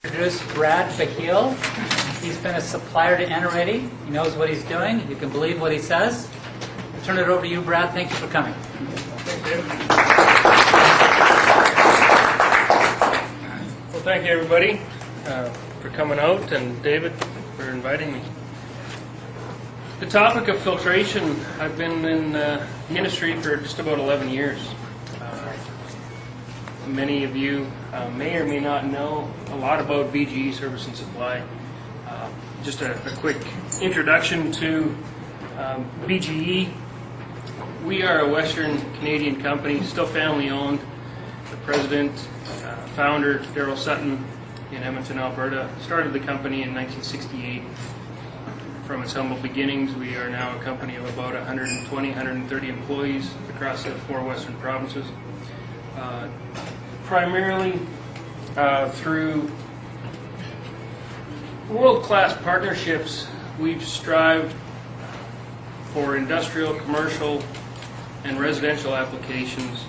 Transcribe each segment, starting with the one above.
Introduce Brad Bahil. He's been a supplier to Eneready. He knows what he's doing. You can believe what he says. I'll turn it over to you, Brad. Thank you for coming. Thanks, David. Well, thank you, everybody, for coming out, and David for inviting me. The topic of filtration, I've been in the industry for just about 11 years. Many of you may or may not know a lot about BGE Service and Supply. Just a quick introduction to BGE. We are a Western Canadian company, still family owned. The president, founder, Darrell Sutton in Edmonton, Alberta, started the company in 1968. From its humble beginnings, we are now a company of about 120, 130 employees across the 4 western provinces. Primarily through world-class partnerships, we've strived for industrial, commercial, and residential applications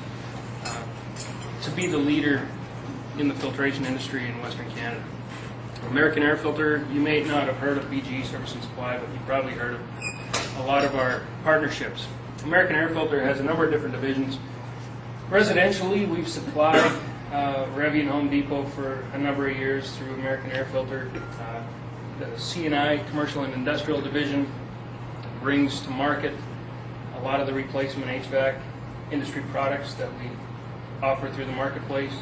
to be the leader in the filtration industry in Western Canada. American Air Filter, you may not have heard of BGE Service and Supply, but you've probably heard of a lot of our partnerships. American Air Filter has a number of different divisions. Residentially, we've supplied Revy and Home Depot for a number of years through American Air Filter. The C&I, Commercial and Industrial Division, brings to market a lot of the replacement HVAC industry products that we offer through the marketplace.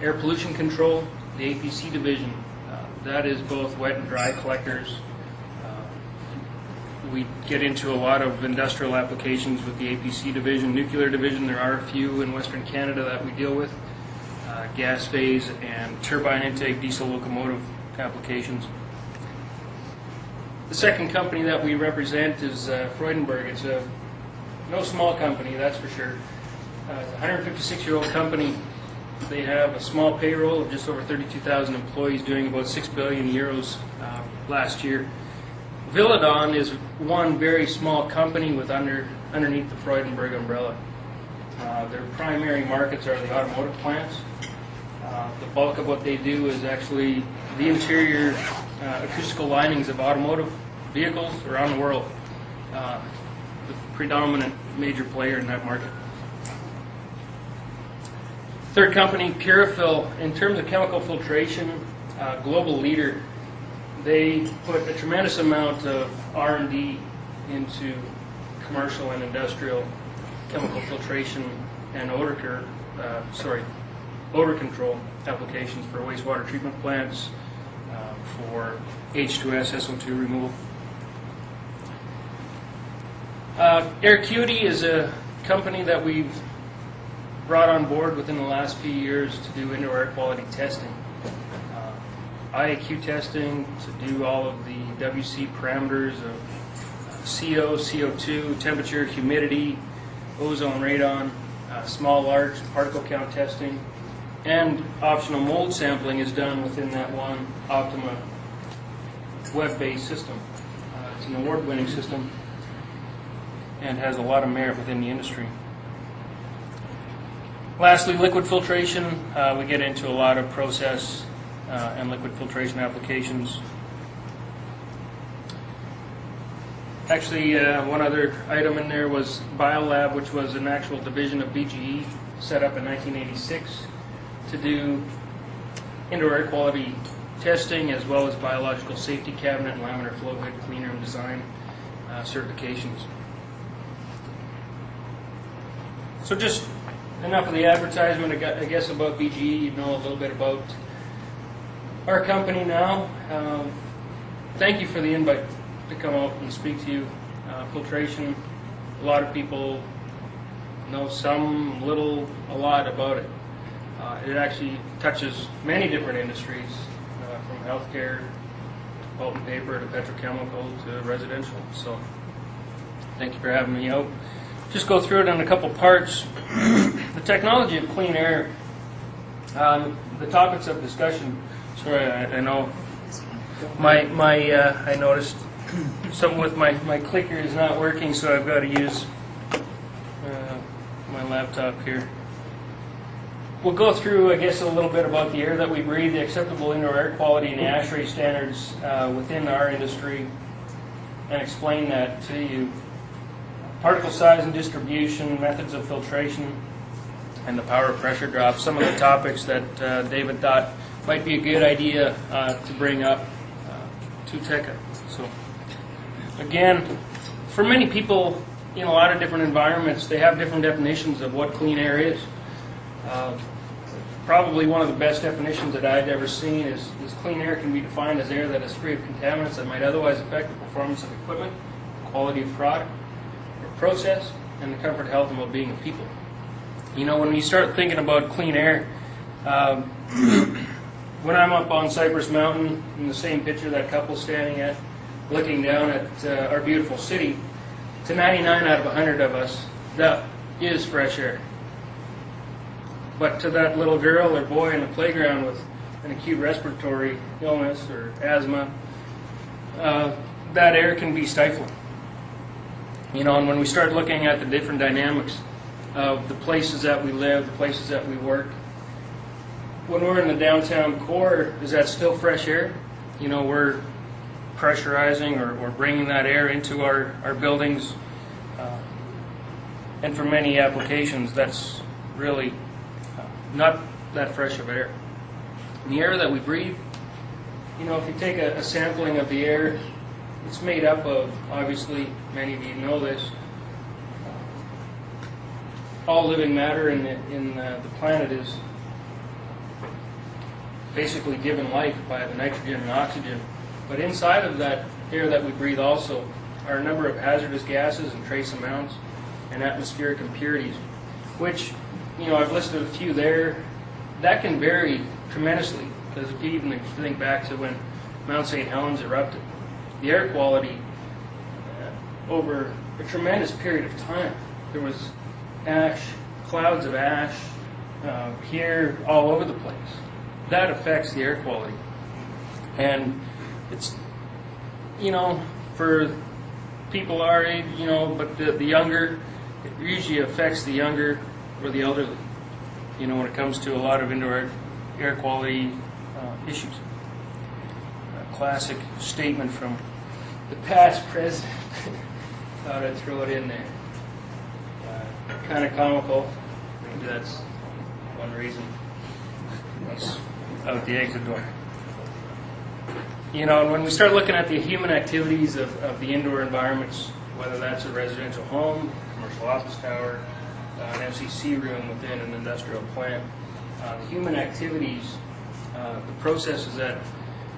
Air Pollution Control, the APC Division, that is both wet and dry collectors. We get into a lot of industrial applications with the APC Division. Nuclear Division, there are a few in Western Canada that we deal with. Gas phase and turbine intake, diesel locomotive applications. The second company that we represent is Freudenberg. It's no small company, that's for sure. It's a 156-year-old company. They have a small payroll of just over 32,000 employees, doing about 6 billion euros last year. Villadon is one very small company with underneath the Freudenberg umbrella. Their primary markets are the automotive plants. The bulk of what they do is actually the interior acoustical linings of automotive vehicles around the world. The predominant major player in that market. Third company, Purifil, in terms of chemical filtration, global leader. They put a tremendous amount of R&D into commercial and industrial chemical filtration and odor control applications for wastewater treatment plants, for H2S, SO2 removal. Aircuity is a company that we've brought on board within the last few years to do indoor air quality testing. IAQ testing, to do all of the WC parameters of CO, CO2, temperature, humidity, ozone, radon, small, large particle count testing, and optional mold sampling is done within that one Optima web-based system. It's an award-winning system and has a lot of merit within the industry. Lastly, liquid filtration. We get into a lot of process and liquid filtration applications. Actually, one other item in there was BioLab, which was an actual division of BGE set up in 1986 to do indoor air quality testing as well as biological safety cabinet and laminar flow head cleaner and design certifications. So just enough of the advertisement, I guess, about BGE. You know a little bit about our company now. Thank you for the invite to come out and speak to you. Filtration, a lot of people know some, little, a lot about it. It actually touches many different industries, from healthcare, to pulp and paper, to petrochemical, to residential. So thank you for having me out. Just go through it in a couple parts. The technology of clean air, the topics of discussion. Sorry, I know I noticed something with my clicker is not working, so I've got to use my laptop here. We'll go through, I guess, a little bit about the air that we breathe, the acceptable indoor air quality and the ASHRAE standards within our industry, and explain that to you. Particle size and distribution, methods of filtration, and the power of pressure drop. Some of the topics that David thought might be a good idea to bring up to TECA. So, again, for many people in a lot of different environments, they have different definitions of what clean air is. Probably one of the best definitions that I've ever seen is clean air can be defined as air that is free of contaminants that might otherwise affect the performance of equipment, quality of product or process, and the comfort, health, and well-being of people. You know, when you start thinking about clean air, when I'm up on Cypress Mountain in the same picture that couple's standing at, looking down at our beautiful city, to 99 out of 100 of us, that is fresh air. But to that little girl or boy in the playground with an acute respiratory illness or asthma, that air can be stifling. You know, and when we start looking at the different dynamics of the places that we live, the places that we work, when we're in the downtown core, is that still fresh air? You know, we're pressurizing or bringing that air into our buildings, and for many applications, that's really not that fresh of air. And the air that we breathe, you know, if you take a sampling of the air, it's made up of, obviously, many of you know this, all living matter in the planet is basically given life by the nitrogen and oxygen. But inside of that air that we breathe also are a number of hazardous gases and trace amounts and atmospheric impurities, which, you know, I've listed a few there. That can vary tremendously, because if you even think back to when Mount St. Helens erupted, the air quality over a tremendous period of time, there was ash, clouds of ash here all over the place. That affects the air quality. And it's, you know, for people our age, you know, but the younger, it usually affects the younger or the elderly, you know, when it comes to a lot of indoor air quality issues. A classic statement from the past president. Thought I'd throw it in there. Kind of comical. Maybe that's one reason. That's out the exit door. You know, and when we start looking at the human activities of the indoor environments, whether that's a residential home, commercial office tower, an FCC room within an industrial plant, the human activities, the processes that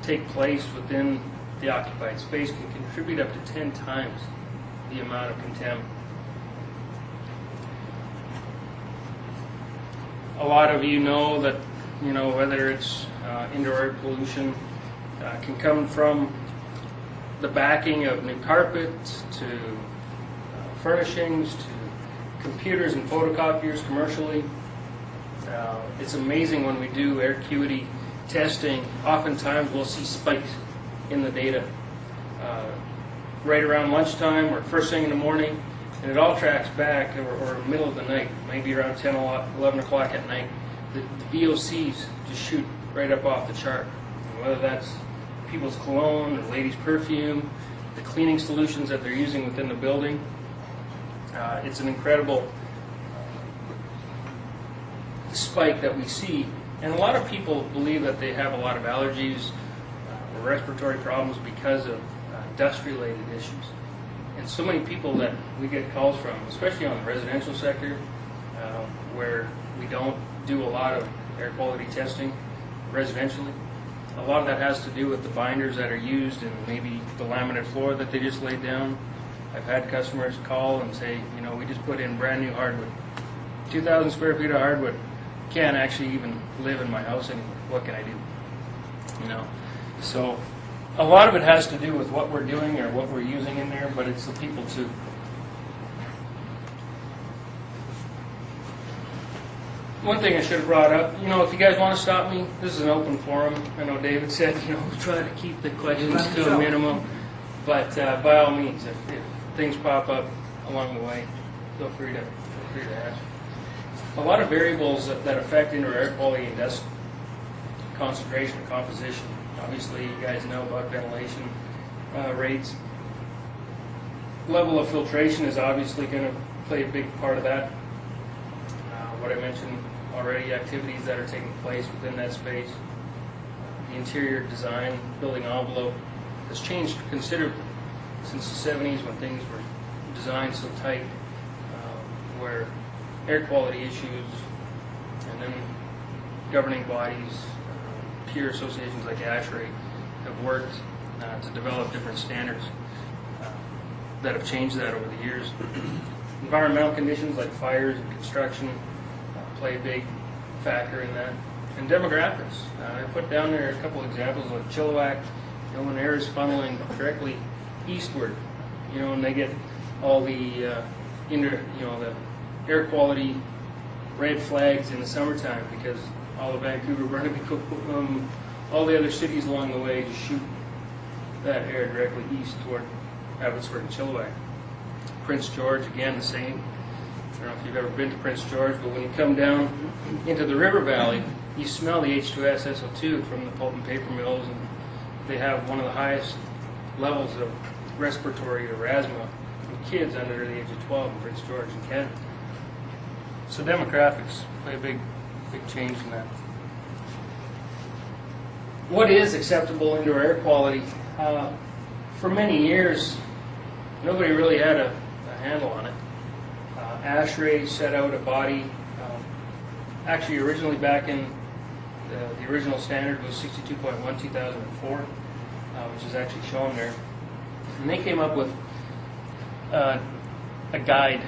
take place within the occupied space can contribute up to 10 times the amount of contaminant. A lot of you know that, you know, whether it's indoor air pollution can come from the backing of new carpets to furnishings to computers and photocopiers commercially. It's amazing when we do air acuity testing, oftentimes we'll see spikes in the data right around lunchtime or first thing in the morning, and it all tracks back, or middle of the night, maybe around 10, 11 o'clock at night. The VOCs just shoot right up off the chart. And whether that's people's cologne or ladies' perfume, the cleaning solutions that they're using within the building, it's an incredible spike that we see. And a lot of people believe that they have a lot of allergies or respiratory problems because of dust-related issues. And so many people that we get calls from, especially on the residential sector, where we don't do a lot of air quality testing residentially. A lot of that has to do with the binders that are used and maybe the laminate floor that they just laid down. I've had customers call and say, you know, we just put in brand new hardwood. 2,000 square feet of hardwood. Can't actually even live in my house anymore. What can I do? You know, so a lot of it has to do with what we're doing or what we're using in there, but it's the people too. One thing I should have brought up, you know, if you guys want to stop me, this is an open forum. I know David said, you know, try to keep the questions to a minimum, but by all means, if things pop up along the way, feel free to ask. a lot of variables that affect indoor air quality and dust concentration and composition. Obviously, you guys know about ventilation rates. Level of filtration is obviously going to play a big part of that. What I mentioned already, activities that are taking place within that space. The interior design, building envelope has changed considerably since the 70s when things were designed so tight, where air quality issues and then governing bodies, peer associations like ASHRAE have worked to develop different standards that have changed that over the years. Environmental conditions like fires and construction play a big factor in that. And demographics. I put down there a couple examples of Chilliwack. When air is funneling directly eastward, and they get all the the air quality red flags in the summertime because all of Vancouver, Burnaby, all the other cities along the way just shoot that air directly east toward Abbotsford and Chilliwack. Prince George, again, the same. I don't know if you've ever been to Prince George, but when you come down into the river valley, you smell the H2S, SO2 from the pulp and paper mills, and they have one of the highest levels of respiratory or asthma in kids under the age of 12 in Prince George and Canada. So demographics play a big change in that. What is acceptable indoor air quality? For many years, nobody really had a handle on it. ASHRAE set out a body, actually originally back in the original standard was 62.1 2004, which is actually shown there. And they came up with a guide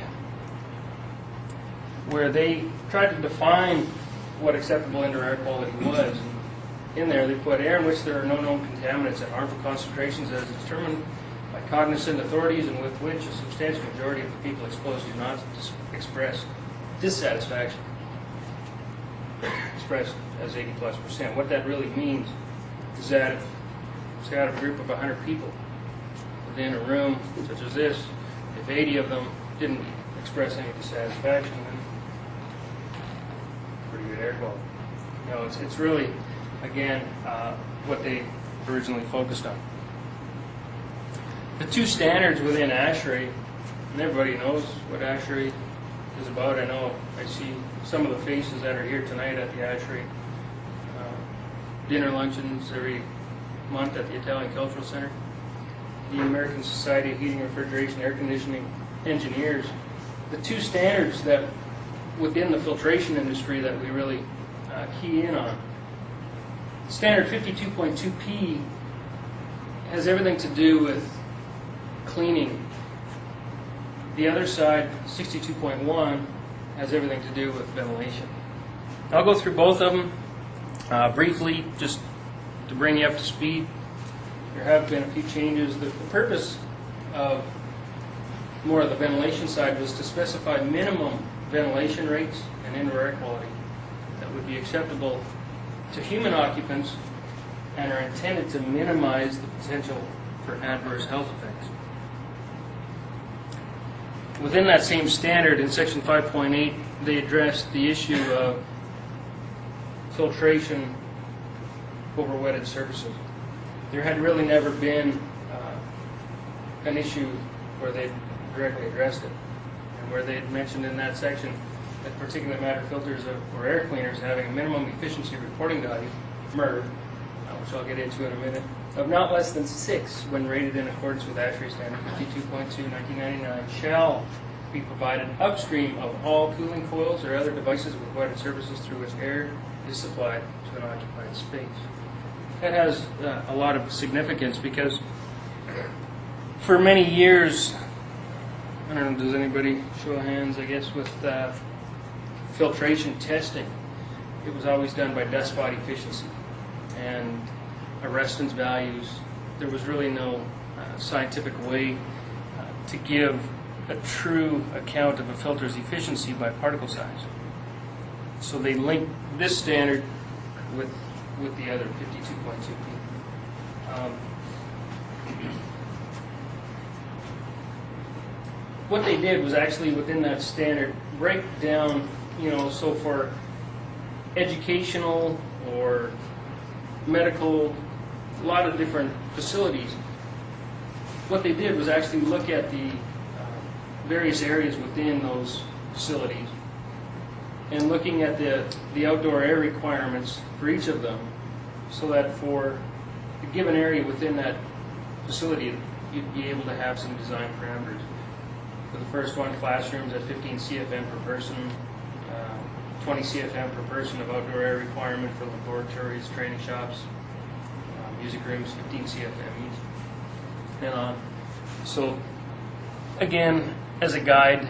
where they tried to define what acceptable indoor air quality was. In there, they put air in which there are no known contaminants at harmful concentrations as determined by cognizant authorities and with which a substantial majority of the people exposed do not express dissatisfaction, expressed as 80+%. What that really means is that if, say, out of a group of 100 people within a room such as this, if 80 of them didn't express any dissatisfaction, then pretty good air quality. It's really, again, what they originally focused on. The two standards within ASHRAE, and everybody knows what ASHRAE is about. I know I see some of the faces that are here tonight at the ASHRAE dinner luncheons every month at the Italian Cultural Center. The American Society of Heating, Refrigeration, Air Conditioning Engineers. The two standards that within the filtration industry that we really key in on. Standard 52.2P has everything to do with cleaning. The other side, 62.1, has everything to do with ventilation. I'll go through both of them briefly, just to bring you up to speed. There have been a few changes. The purpose of more of the ventilation side was to specify minimum ventilation rates and indoor air quality that would be acceptable to human occupants and are intended to minimize the potential for adverse health effects. Within that same standard, in section 5.8, they addressed the issue of filtration over wetted surfaces. There had really never been an issue where they directly addressed it, and where they had mentioned in that section that particulate matter filters or air cleaners having a minimum efficiency reporting value, MERV, which I'll get into in a minute, of not less than 6 when rated in accordance with ASHRAE standard 52.2 1999 shall be provided upstream of all cooling coils or other devices with wetted surfaces through which air is supplied to an occupied space. That has a lot of significance because for many years, I don't know, does anybody show of hands, I guess, with filtration testing? It was always done by dust spot efficiency and arrestance values. There was really no scientific way to give a true account of a filter's efficiency by particle size. So they linked this standard with the other 52.2P. What they did was actually within that standard break down So for educational or medical, a lot of different facilities, what they did was actually look at the various areas within those facilities and looking at the outdoor air requirements for each of them, so that for a given area within that facility, you'd be able to have some design parameters. For the first one, classrooms at 15 CFM per person, 20 CFM per person of outdoor air requirement for laboratories, training shops, music rooms, 15 CFM each, and on. So again, as a guide,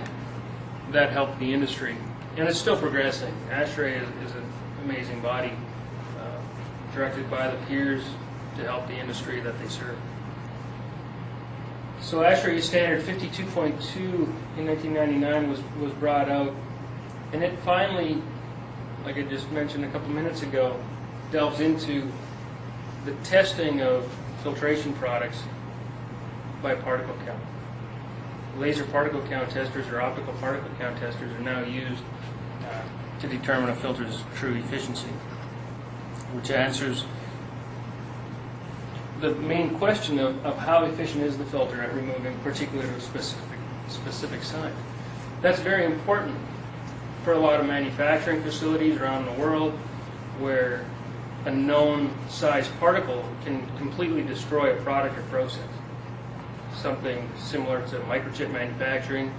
that helped the industry. And it's still progressing. ASHRAE is an amazing body, directed by the peers to help the industry that they serve. So ASHRAE standard 52.2 in 1999 was brought out, and it finally, like I just mentioned a couple minutes ago, delves into the testing of filtration products by particle count. Laser particle count testers or optical particle count testers are now used to determine a filter's true efficiency, which answers the main question of how efficient is the filter at removing particulate of specific size. That's very important for a lot of manufacturing facilities around the world, where a known size particle can completely destroy a product or process. Something similar to microchip manufacturing.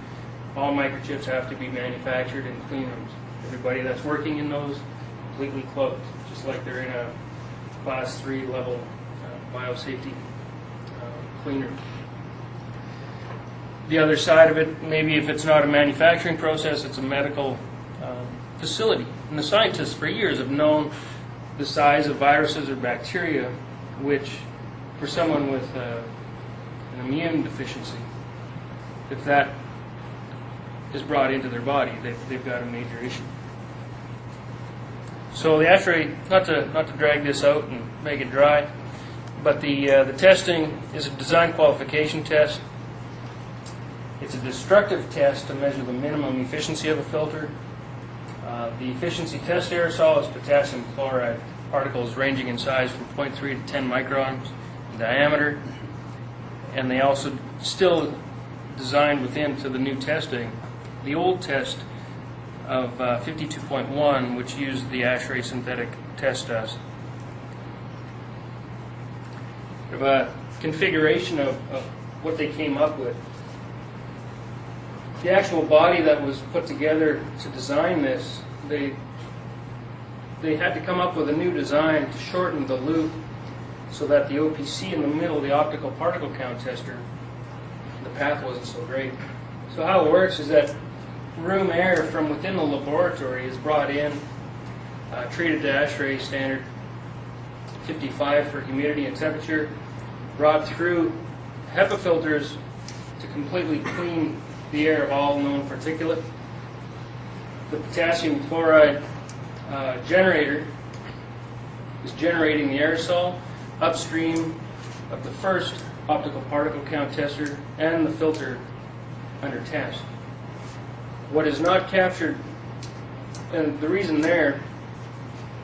All microchips have to be manufactured in clean rooms. Everybody that's working in those, completely closed, just like they're in a class 3 level biosafety clean room. The other side of it, maybe if it's not a manufacturing process, it's a medical facility. And the scientists for years have known the size of viruses or bacteria, which for someone with an immune deficiency, if that is brought into their body, they've got a major issue. So the ASHRAE, not to drag this out and make it dry, but the testing is a design qualification test. It's a destructive test to measure the minimum efficiency of a filter. The efficiency test aerosol is potassium chloride particles ranging in size from 0.3 to 10 microns in diameter. And they also still designed within to the new testing the old test of 52.1, which used the ASHRAE synthetic test dust. We have a configuration of what they came up with. The actual body that was put together to design this, they had to come up with a new design to shorten the loop so that the OPC in the middle, the optical particle count tester, the path wasn't so great. So how it works is that room air from within the laboratory is brought in, treated to ASHRAE standard 55 for humidity and temperature, brought through HEPA filters to completely clean the air of all known particulate. The potassium chloride generator is generating the aerosol upstream of the first optical particle count tester and the filter under test. What is not captured, and the reason there,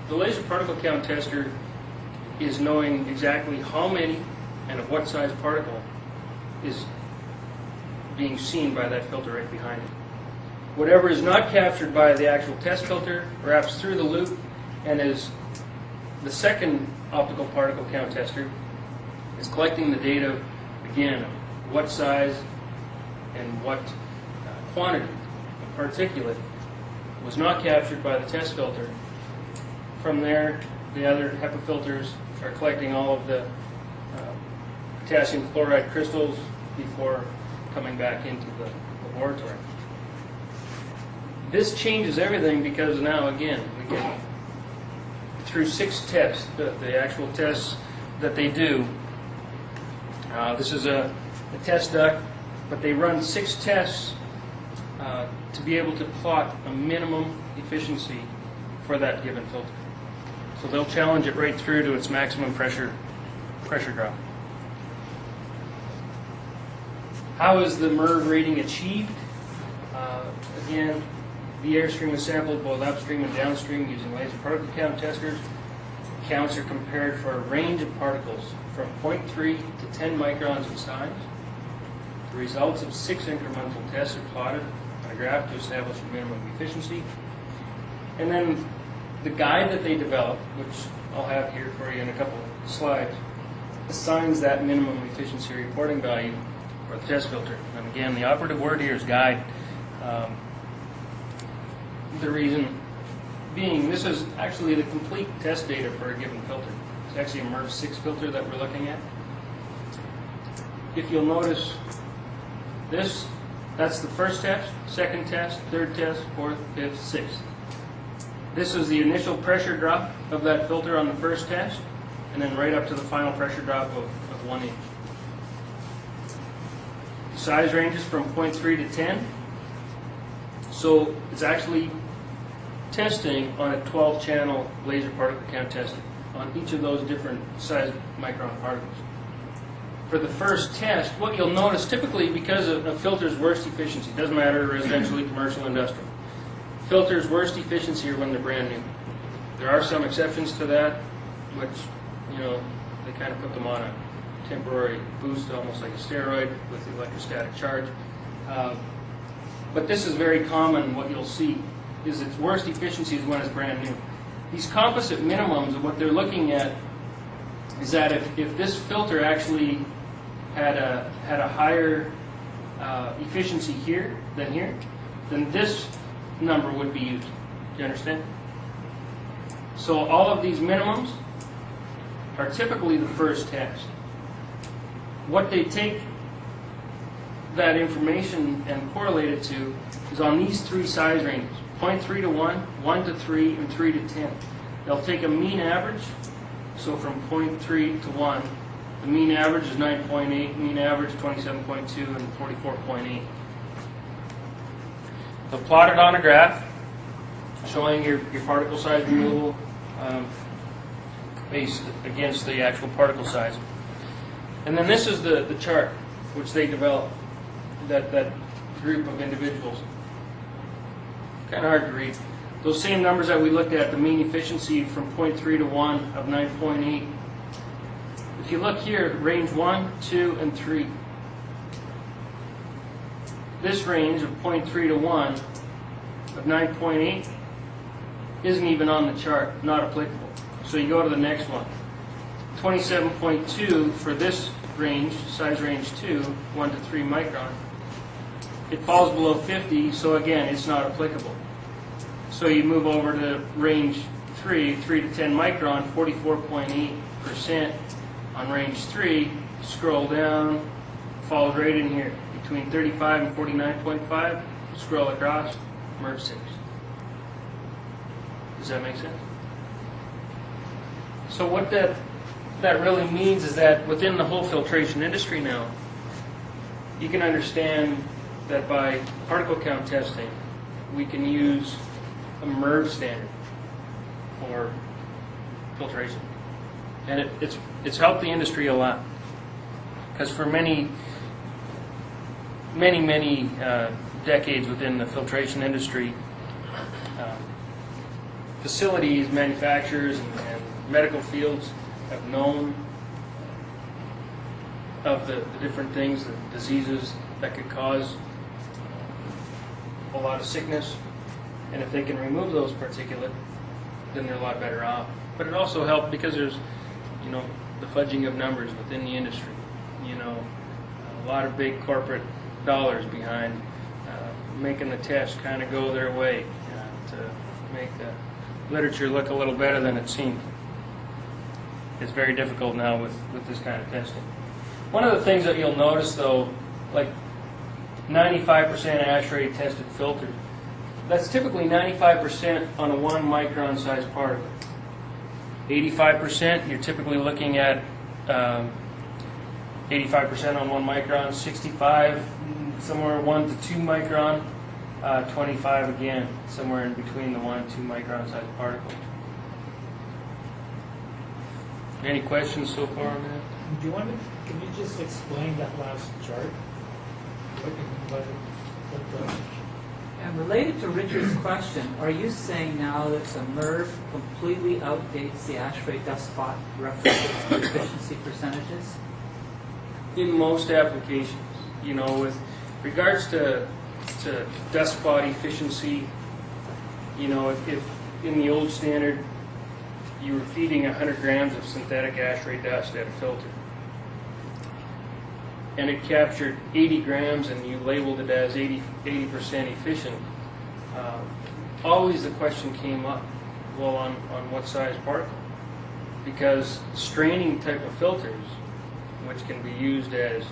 the laser particle count tester is knowing exactly how many and of what size particle is being seen by that filter right behind it. Whatever is not captured by the actual test filter wraps through the loop and is the second optical particle count tester is collecting the data again of what size and what quantity of particulate was not captured by the test filter. From there, the other HEPA filters are collecting all of the potassium chloride crystals before coming back into the laboratory. This changes everything because now, again, we get through 6 tests, the actual tests that they do. This is a test duct, but they run 6 tests to be able to plot a minimum efficiency for that given filter. So they'll challenge it right through to its maximum pressure drop. How is the MERV rating achieved? Again, The airstream is sampled both upstream and downstream using laser particle count testers. Counts are compared for a range of particles from 0.3 to 10 microns in size. The results of 6 incremental tests are plotted on a graph to establish a minimum efficiency. And then the guide that they developed, which I'll have here for you in a couple of slides, assigns that minimum efficiency reporting value for the test filter. And again, the operative word here is guide. The reason being, this is actually the complete test data for a given filter. It's actually a MERV 6 filter that we're looking at. If you'll notice this, that's the first test, second test, third test, fourth, fifth, sixth. This is the initial pressure drop of that filter on the first test, and then right up to the final pressure drop of 1 inch. The size ranges from 0.3 to 10. So it's actually testing on a 12-channel laser particle count tester on each of those different size micron particles. For the first test, what you'll notice typically, because of a filter's worst efficiency, doesn't matter residentially, commercial, industrial, filters' worst efficiency are when they're brand new. There are some exceptions to that, which, you know, they kind of put them on a temporary boost, almost like a steroid with the electrostatic charge. But this is very common. What you'll see is its worst efficiency is when it's brand new. These composite minimums, what they're looking at is that if this filter actually had a higher efficiency here, then this number would be used. Do you understand? So all of these minimums are typically the first test. What they take that information and correlate it to is on these 3 size ranges, 0.3 to 1, 1 to 3, and 3 to 10. They'll take a mean average, so from 0.3 to 1, the mean average is 9.8, mean average 27.2, and 44.8. They'll plot it on a graph showing your particle size removal based against the actual particle size. And then this is the chart which they developed, that group of individuals. Kind of hard to read. Those same numbers that we looked at, the mean efficiency from 0.3 to 1 of 9.8. If you look here, range 1, 2, and 3. This range of 0.3 to 1 of 9.8 isn't even on the chart, not applicable. So you go to the next one. 27.2 for this range, size range 2, 1 to 3 micron. It falls below 50, so again, it's not applicable. So you move over to range 3, 3 to 10 micron, 44.8% on range 3. Scroll down, falls right in here, between 35 and 49.5. Scroll across, MERV 6. Does that make sense? So what that really means is that within the whole filtration industry now, you can understand that by particle count testing, we can use a MERV standard for filtration. And it's helped the industry a lot. Because for many decades within the filtration industry, facilities, manufacturers, and medical fields have known of the different things, the diseases that could cause a lot of sickness, and if they can remove those particulate, then they're a lot better off. But it also helped because there's, you know, the fudging of numbers within the industry. You know, a lot of big corporate dollars behind making the test kind of go their way to make the literature look a little better than it seemed. It's very difficult now with this kind of testing. One of the things that you'll notice, though, like 95% ASHRAE tested filters, that's typically 95% on a 1 micron size particle. 85%, you're typically looking at 85% on 1 micron, 65 somewhere 1 to 2 micron, 25 again, somewhere in between the 1 and 2 micron size particles. Any questions so far on that? Do you want to? Can you just explain that last chart? What And related to Richard's question, are you saying now that the MERV completely outdates the ASHRAE dust spot references to efficiency percentages? In most applications, you know, with regards to dust spot efficiency, you know, if in the old standard you were feeding 100 grams of synthetic ASHRAE dust at a filter, and it captured 80 grams and you labeled it as 80% efficient, always the question came up, well, on what size particle? Because straining type of filters, which can be used as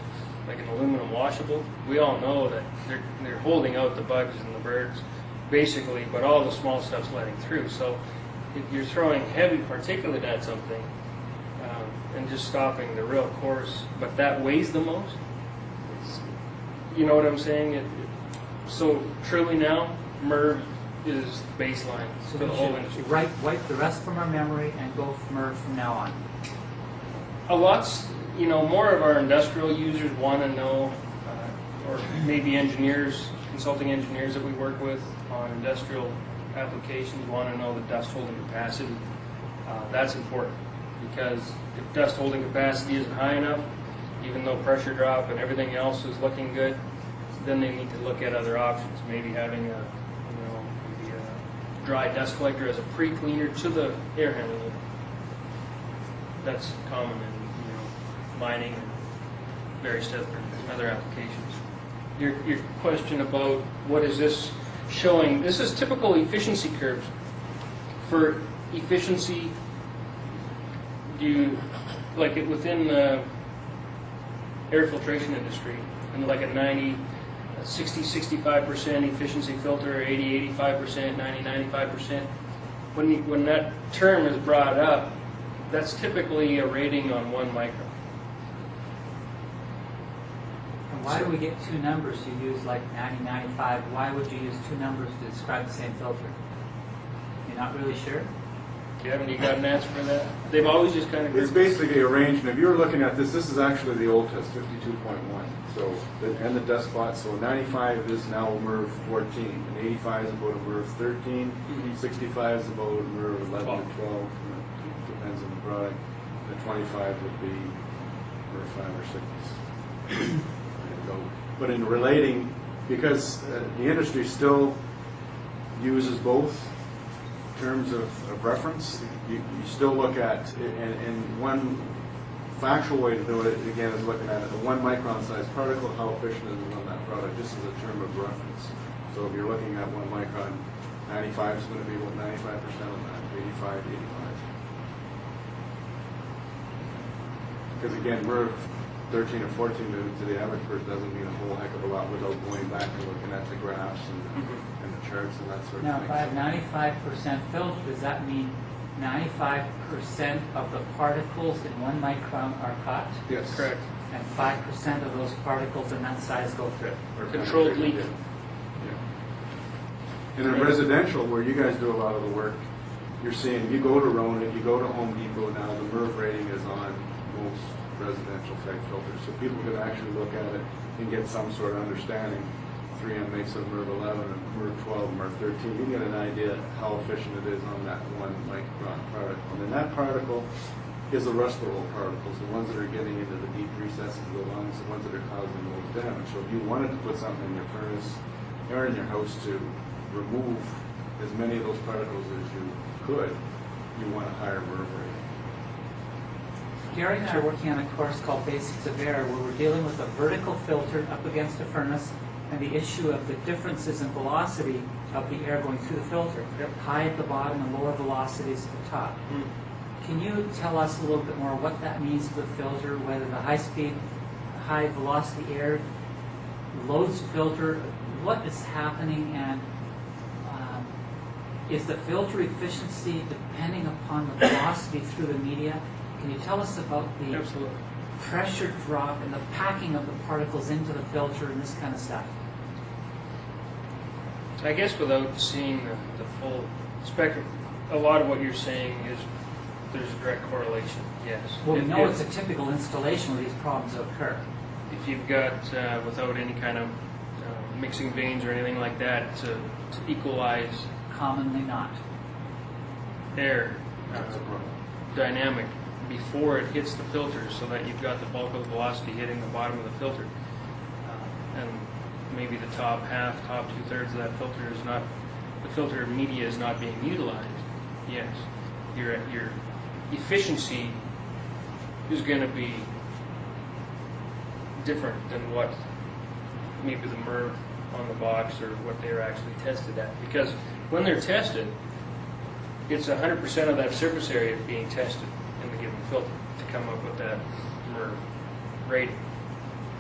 like an aluminum washable, we all know that they're holding out the bugs and the birds, basically, but all the small stuff's letting through. So if you're throwing heavy particulate at something, and just stopping the real coarse, but that weighs the most. You know what I'm saying? So truly now, MERV is the baseline So for the we whole should industry. wipe the rest from our memory and go for MERV from now on. A lot's, you know, more of our industrial users want to know, or maybe engineers, consulting engineers that we work with on industrial applications want to know the dust holding capacity. That's important. Because if dust holding capacity isn't high enough, even though pressure drop and everything else is looking good, then they need to look at other options. Maybe having maybe a dry dust collector as a pre-cleaner to the air handling unit. That's common in mining and various other applications. Your question about what is this showing? This is typical efficiency curves. For efficiency, like it within the air filtration industry, and like a 60-65% efficiency filter, 80-85%, 90-95%. When that term is brought up, that's typically a rating on 1 micron. And why do we get two numbers? You use like 90, 95. Why would you use two numbers to describe the same filter? You're not really sure? Kevin, you got an answer for that? They've always just kind of... It's basically arranged. If you were looking at this is actually the old test, 52.1. So, and the dust spot. So 95 is now a MERV 14, and 85 is about a MERV 13, 65 is about a MERV 11 or 12. Depends on the product. The 25 would be MERV 5 or 6. But in relating, because the industry still uses both terms of reference, you still look at, and one factual way to do it, again, is looking at it, the 1 micron size particle, how efficient is it on that product, just as a term of reference. So if you're looking at 1 micron, 95 is going to be about 95% on that, 85, 85. Because again, we're 13 or 14 to the average person doesn't mean a whole heck of a lot without going back and looking at the graphs and the charts and that sort of Now, thing. if I have 95% filter, does that mean 95% of the particles in 1 micron are caught? Yes. Correct. And 5% of those particles in that size go through? Or Controlled leak. Yeah. And in residential, where you guys do a lot of the work, you're seeing, you go to Rona, you go to Home Depot now, the MERV rating is on most residential type filters. So people can actually look at it and get some sort of understanding. 3M makes a MERV 11 and MERV 12 and MERV 13. You get an idea how efficient it is on that 1 micron particle. And then that particle is the rustable particles, the ones that are getting into the deep recesses of the lungs, the ones that are causing the most damage. So if you wanted to put something in your furnace or in your house to remove as many of those particles as you could, you want a higher MERV rating. Gary and I are working on a course called Basics of Air, where we're dealing with a vertical filter up against a furnace and the issue of the differences in velocity of the air going through the filter. Yep. High at the bottom and lower velocities at the top. Can you tell us a little bit more what that means to the filter, whether the high-speed, high-velocity air loads the filter, what is happening, and is the filter efficiency depending upon the velocity through the media? Can you tell us about the Absolutely. pressure drop and the packing of the particles into the filter and this kind of stuff? I guess without seeing the full spectrum, a lot of what you're saying is there's a direct correlation, yes. Well, we If- know if- it's a typical installation where these problems occur. If you've got, without any kind of mixing vanes or anything like that to equalize Commonly not. air That's a problem. dynamic before it hits the filter, so that you've got the bulk of the velocity hitting the bottom of the filter, and maybe the top half, top 2/3 of that filter is not, the filter media is not being utilized. Yes, your efficiency is going to be different than what maybe the MERV on the box or what they're actually tested at, because when they're tested, it's 100% of that surface area being tested in the given filter to come up with that MERV rating.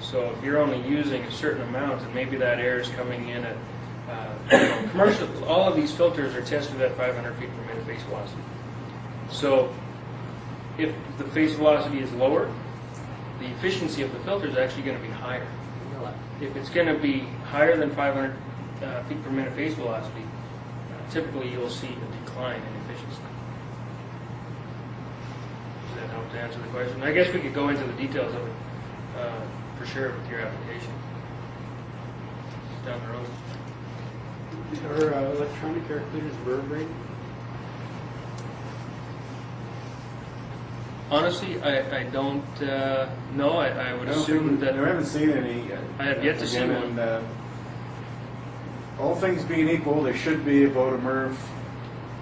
So if you're only using a certain amount, and maybe that air is coming in at commercial, all of these filters are tested at 500 feet per minute face velocity. So if the face velocity is lower, the efficiency of the filter is actually going to be higher. If it's going to be higher than 500 feet per minute face velocity, typically you'll see a decline in efficiency. Does that help to answer the question? I guess we could go into the details of it for sure with your application down the road. Are electronic air cleaners MERV rated? Honestly, I don't know. I would assume that I haven't seen any. I have yet to see one. And, all things being equal, they should be about a MERV,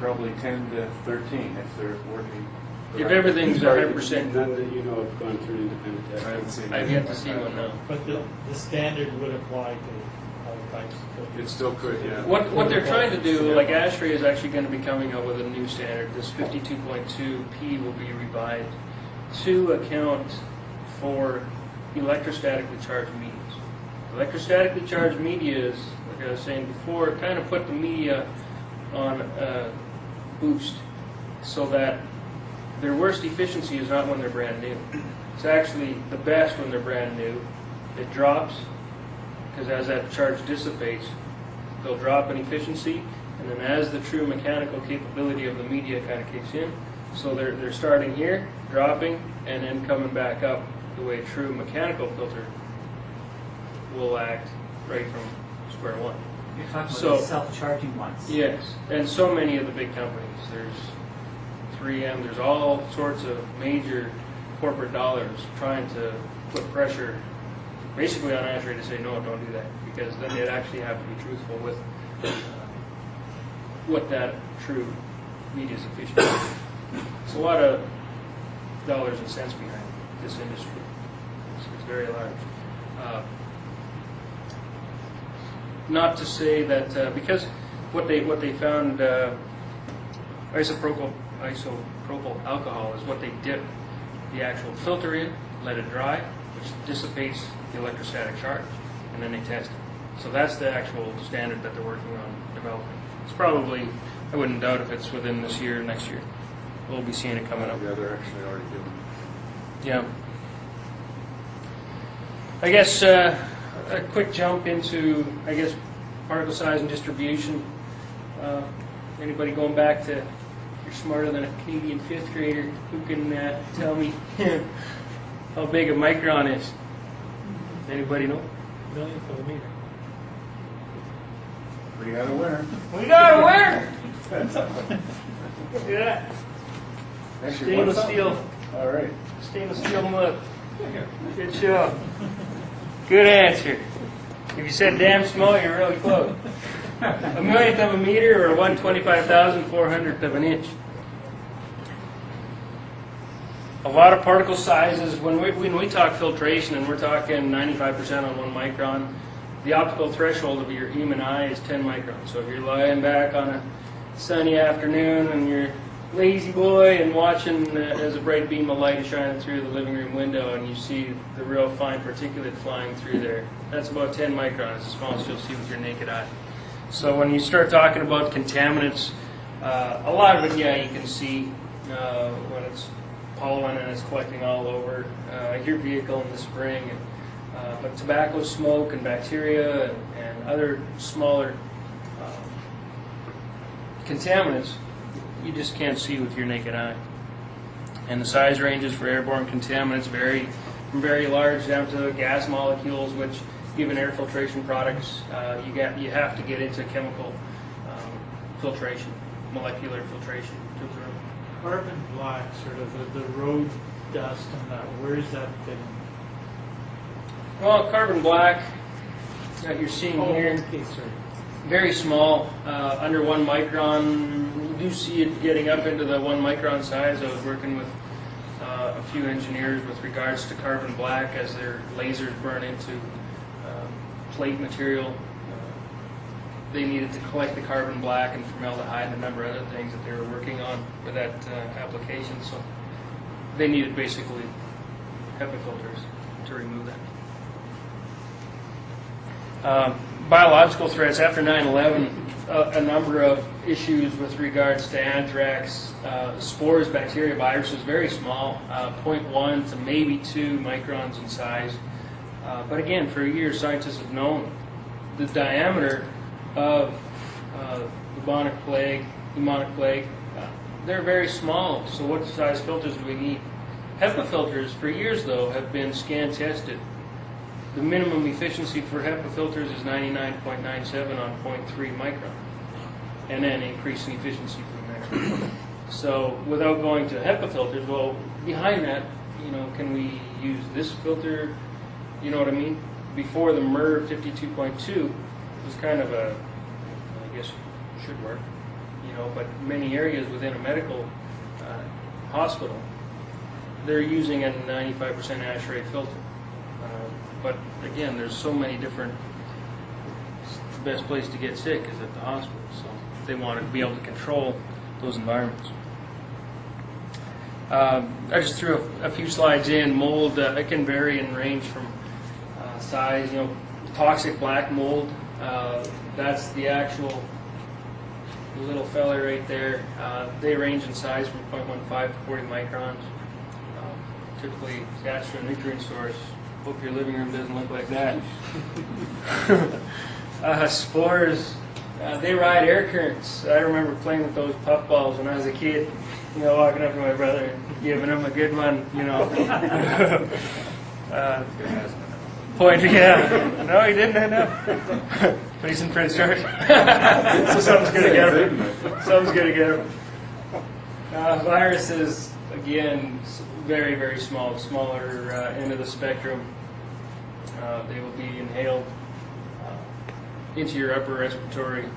probably 10 to 13 if they're working. If everything's 100%, None that you know have gone through an independent I test. haven't seen. I've yet to see one now. But the standard would apply to all types of filters. It still could, yeah. What they're trying to do, like ASHRAE is actually going to be coming out with a new standard. This 52.2P will be revised to account for electrostatically charged medias. Electrostatically charged media is, like I was saying before, kind of put the media on a boost so that their worst efficiency is not when they're brand new. It's actually the best when they're brand new. It drops, because as that charge dissipates, they'll drop in efficiency, and then as the true mechanical capability of the media kind of kicks in, so they're starting here, dropping, and then coming back up the way a true mechanical filter will act right from square one. You're talking about So- the self-charging ones. Yes, and so many of the big companies. There's 3M, there's all sorts of major corporate dollars trying to put pressure basically on ASHRAE to say, no, don't do that, because then they'd actually have to be truthful with what that true media's efficiency is. It's a lot of dollars and cents behind this industry. It's very large. Not to say that because what they found isopropyl alcohol is what they dip the actual filter in, let it dry, which dissipates the electrostatic charge, and then they test it. So that's the actual standard that they're working on developing. It's probably, I wouldn't doubt if it's within this year or next year. We'll be seeing it coming up. Yeah, they're actually already doing it. Yeah. I guess a quick jump into, I guess, particle size and distribution. Anybody going back to, you're smarter than a Canadian 5th grader, who can tell me how big a micron is? Anybody know? Millionth of a meter. We got a winner. We got a winner! Look at that. Actually, Stainless what's up? steel. All right. Stainless steel mud. Good job. Good answer. If you said damn small, you're really close. A millionth of a meter or 1/25,400th of an inch. A lot of particle sizes. When we talk filtration and we're talking 95% on 1 micron, the optical threshold of your human eye is 10 microns. So if you're lying back on a sunny afternoon and you're lazy boy and watching as a bright beam of light is shining through the living room window and you see the real fine particulate flying through there, that's about 10 microns, as small as you'll see with your naked eye. So when you start talking about contaminants, a lot of it, yeah, you can see when it's pollen and it's collecting all over your vehicle in the spring. But tobacco smoke and bacteria and other smaller contaminants, you just can't see with your naked eye. And the size ranges for airborne contaminants vary from very large down to gas molecules, which even air filtration products, you have to get into chemical filtration, molecular filtration to observe. Carbon black, sort of the road dust and that, where is that fitting? Well, carbon black that you're seeing here, okay, sorry. very small, under 1 micron. You do see it getting up into the 1 micron size. I was working with a few engineers with regards to carbon black as their lasers burn into plate material. They needed to collect the carbon black and formaldehyde and a number of other things that they were working on for that application. So they needed basically HEPA filters to remove that. Biological threats after 9/11, a number of issues with regards to anthrax, spores, bacteria, viruses, very small, 0.1 to maybe 2 microns in size. But again, for years, scientists have known the diameter of bubonic plague, pneumonic plague. They're very small, so what size filters do we need? HEPA filters, for years though, have been scan tested. The minimum efficiency for HEPA filters is 99.97 on 0.3 micron, and then increasing efficiency from there. So without going to HEPA filters, well, behind that, can we use this filter? You know what I mean? Before the MERV 52.2 was kind of a, I guess, should work, but many areas within a medical hospital, they're using a 95% ash rate filter. But again, there's so many different. The best place to get sick is at the hospital, so they want to be able to control those environments. I just threw a few slides in. Mold, it can vary and range from size. Toxic black mold. That's the actual little fella right there. They range in size from 0.15 to 40 microns. Typically, that's from a nutrient source. Hope your living room doesn't look like that. Spores, they ride air currents. I remember playing with those puffballs when I was a kid, walking up to my brother and giving him a good one, No, he didn't end up. But he's in Prince George. So something's going to get him. Something's going to get him. Viruses, again, very, very small, smaller end of the spectrum. They will be inhaled into your upper respiratory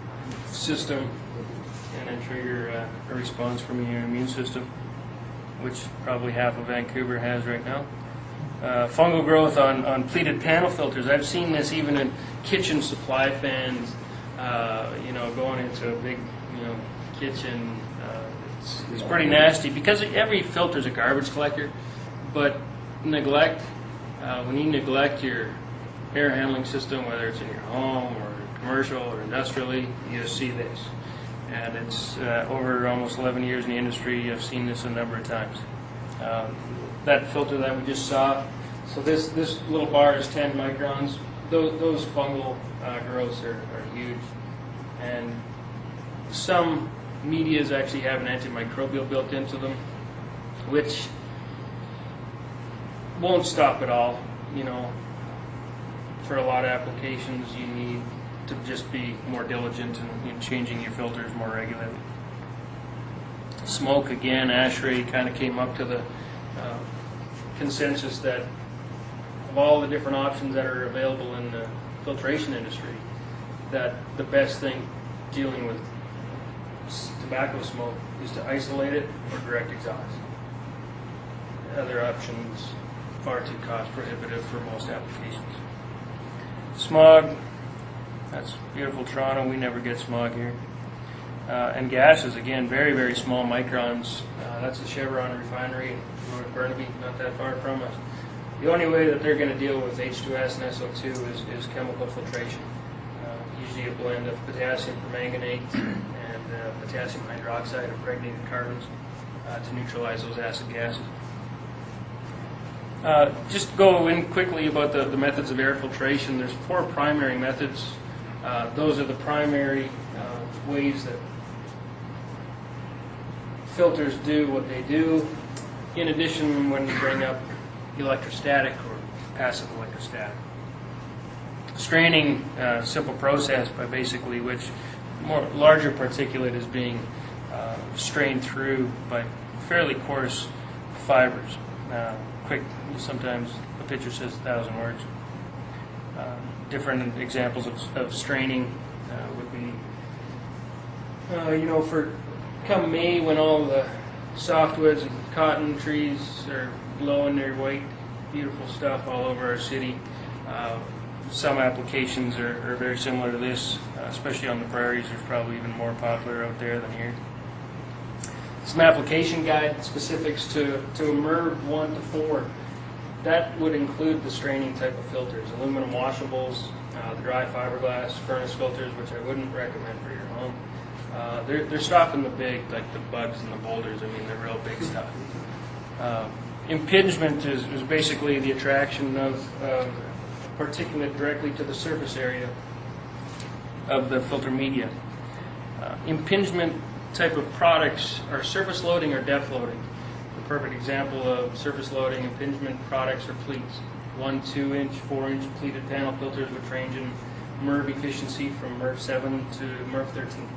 system and then trigger a response from your immune system, which probably half of Vancouver has right now. Fungal growth on pleated panel filters. I've seen this even in kitchen supply fans, going into a big, kitchen. It's pretty nasty because every filter is a garbage collector, but neglect, when you neglect your air handling system, whether it's in your home or commercial or industrially, you see this. And it's over almost 11 years in the industry, I've seen this a number of times. That filter that we just saw, so this little bar is 10 microns. Those fungal growths are huge. And some medias actually have an antimicrobial built into them, which won't stop at all. For a lot of applications, you need to just be more diligent in changing your filters more regularly. Smoke, again, ash rate kind of came up to the consensus that of all the different options that are available in the filtration industry, that the best thing dealing with tobacco smoke is to isolate it or direct exhaust. Other options far too cost prohibitive for most applications. Smog, that's beautiful Toronto, we never get smog here. And gases, again, very, very small microns. That's the Chevron refinery in North Burnaby, not that far from us. The only way that they're going to deal with H2S and SO2 is chemical filtration. Usually a blend of potassium permanganate and potassium hydroxide impregnated carbons to neutralize those acid gases. Just go in quickly about the methods of air filtration. There's 4 primary methods. Those are the primary ways that filters do what they do. In addition, when you bring up electrostatic or passive electrostatic. Straining, simple process by basically which larger particulate is being strained through by fairly coarse fibers. Quick, sometimes a picture says 1,000 words. Different examples of straining would be, for come May when all the softwoods and cotton trees are blowing their white, beautiful stuff all over our city. Some applications are very similar to this, especially on the prairies. There's probably even more popular out there than here. Some application guide specifics to MERV 1 to 4. That would include the straining type of filters, aluminum washables, the dry fiberglass furnace filters, which I wouldn't recommend for your home. They're stopping the big, like the bugs and the boulders. I mean, they're real big stuff. Impingement is basically the attraction of particulate directly to the surface area of the filter media. Impingement type of products are surface loading or depth loading. The perfect example of surface loading impingement products are pleats. 1, 2-inch, 4-inch pleated panel filters, which range in MERV efficiency from MERV 7 to MERV 13.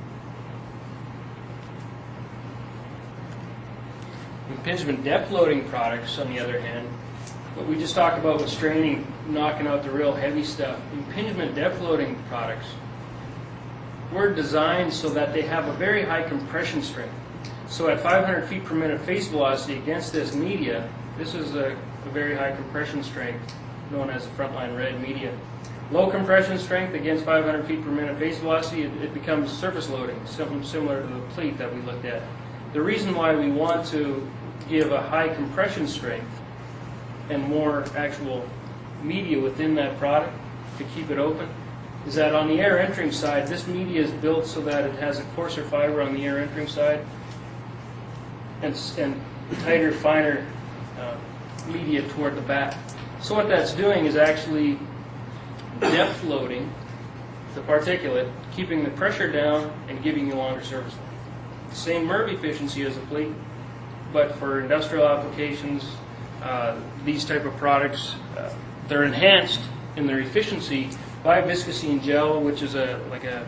Impingement depth loading products, on the other hand, what we just talked about with straining, knocking out the real heavy stuff. Impingement depth loading products were designed so that they have a very high compression strength. So at 500 feet per minute face velocity against this media, this is a very high compression strength known as the frontline red media. Low compression strength against 500 feet per minute face velocity, it becomes surface loading, something similar to the pleat that we looked at. The reason why we want to give a high compression strength and more actual media within that product to keep it open is that on the air entering side, this media is built so that it has a coarser fiber on the air entering side and tighter, finer media toward the back. So what that's doing is actually depth loading the particulate, keeping the pressure down and giving you longer surface life. Same MERV efficiency as a pleat, but for industrial applications, these type of products, they're enhanced in their efficiency by viscosine gel, which is like a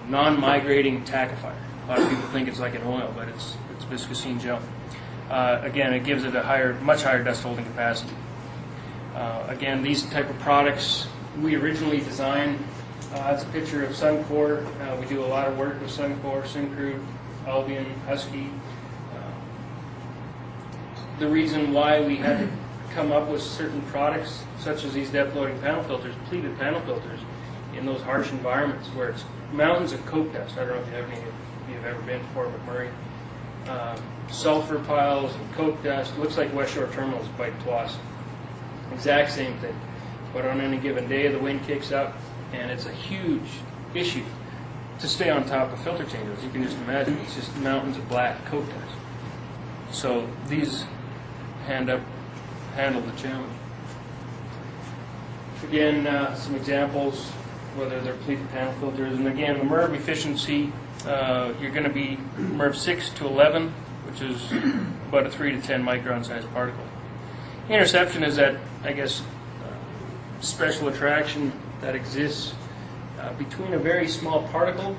non-migrating tackifier. A lot of people think it's like an oil, but it's viscosine gel. Again, it gives it a much higher dust holding capacity. Again, these type of products we originally designed. That's a picture of Suncor. We do a lot of work with Suncor, Syncrude, Albion, Husky. The reason why we had to come up with certain products, such as these depth loading panel filters, pleated panel filters, in those harsh environments where it's mountains of coke dust. I don't know if you've ever been to Fort McMurray. Sulfur piles and coke dust. It looks like West Shore Terminals by Twas. Exact same thing. But on any given day, the wind kicks up, and it's a huge issue to stay on top of filter changes. You can just imagine, it's just mountains of black coke dust. So these handle the challenge. Again, some examples, whether they're pleated panel filters, and again, the MERV efficiency, you're going to be MERV 6 to 11, which is about a 3 to 10 micron size particle. Interception is that, I guess, special attraction that exists between a very small particle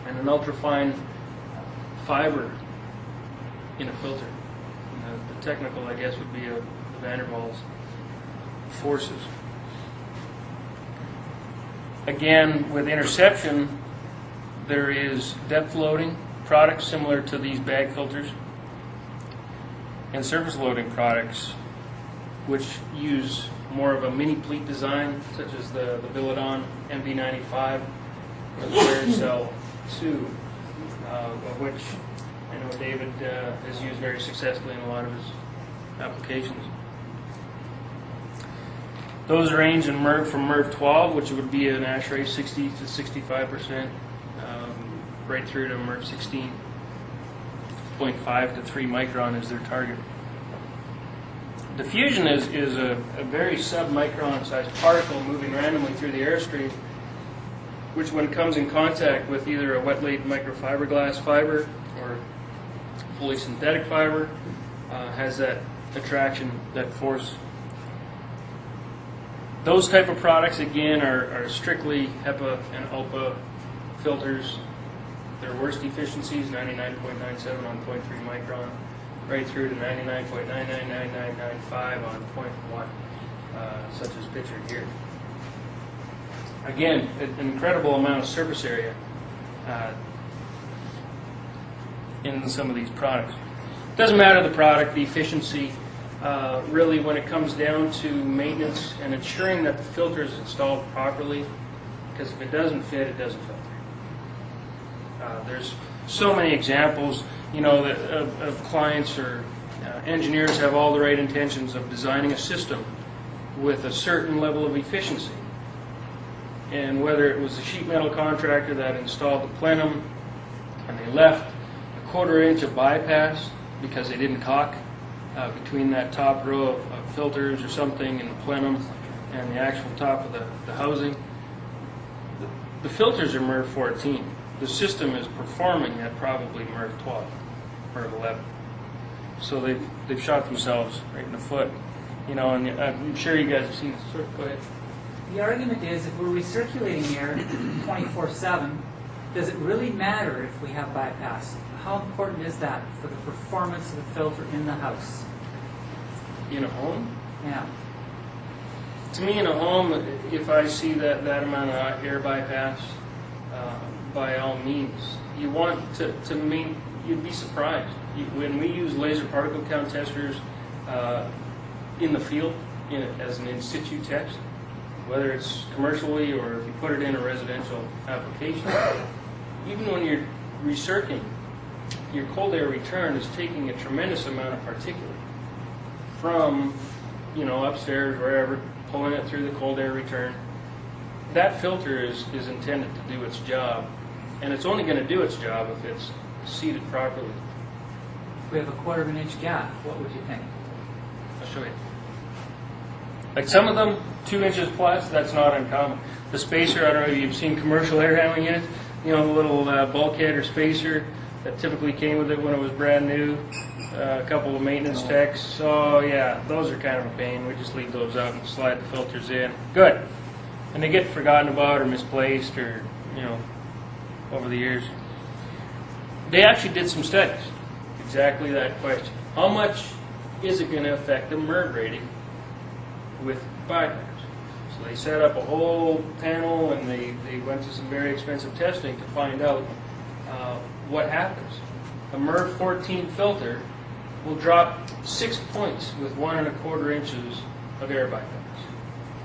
and an ultrafine fiber in a filter. And the technical, I guess, would be the van der Waals forces. Again, with interception, there is depth loading products similar to these bag filters, and surface loading products which use more of a mini pleat design, such as the Villadon MV95 or the Vericel 2, of which I know David has used very successfully in a lot of his applications. Those range in MERV from MERV 12, which would be an ash rate 60 to 65%, right through to MERV 16. 0.5 to 3 micron is their target. Diffusion is a very sub-micron sized particle moving randomly through the airstream, which when it comes in contact with either a wet-laid microfiberglass fiber or fully synthetic fiber, has that attraction, that force. Those type of products, again, are strictly HEPA and ULPA filters. Their worst efficiencies, 99.97 on 0.3 micron, right through to 99.999995 on 0.1, such as pictured here. Again, an incredible amount of surface area in some of these products. Doesn't matter the product, the efficiency, really when it comes down to maintenance and ensuring that the filter is installed properly, because if it doesn't fit, it doesn't filter. There's so many examples, that of clients or engineers have all the right intentions of designing a system with a certain level of efficiency. And whether it was a sheet metal contractor that installed the plenum and they left a 1/4 inch of bypass because they didn't caulk between that top row of filters or something in the plenum and the actual top of the housing, the filters are MERV 14. The system is performing at probably MERV 12, MERV 11. So they've shot themselves right in the foot. And I'm sure you guys have seen this. Sure, go ahead. The argument is if we're recirculating air 24/7, does it really matter if we have bypass? How important is that for the performance of the filter in the house? In a home? Yeah. To me, in a home, if I see that amount of air bypass, by all means, you want to mean, you'd be surprised. When we use laser particle count testers in the field as an in situ test, whether it's commercially or if you put it in a residential application, even when you're recirculating, your cold air return is taking a tremendous amount of particulate from, upstairs, wherever, pulling it through the cold air return. That filter is intended to do its job, and it's only going to do its job if it's seated properly. If we have a 1/4 inch gap, what would you think? I'll show you. Like some of them, 2 inches plus, that's not uncommon. The spacer, I don't know if you've seen commercial air handling units, the little bulkhead or spacer that typically came with it when it was brand new. A couple of maintenance techs. So yeah, those are kind of a pain. We just leave those out and slide the filters in. Good. And they get forgotten about or misplaced or, over the years. They actually did some studies. Exactly that question. How much is it going to affect the MERV rating with bypass? So they set up a whole panel and they went to some very expensive testing to find out what happens. A MERV 14 filter will drop 6 points with 1 1/4 inches of air bypass.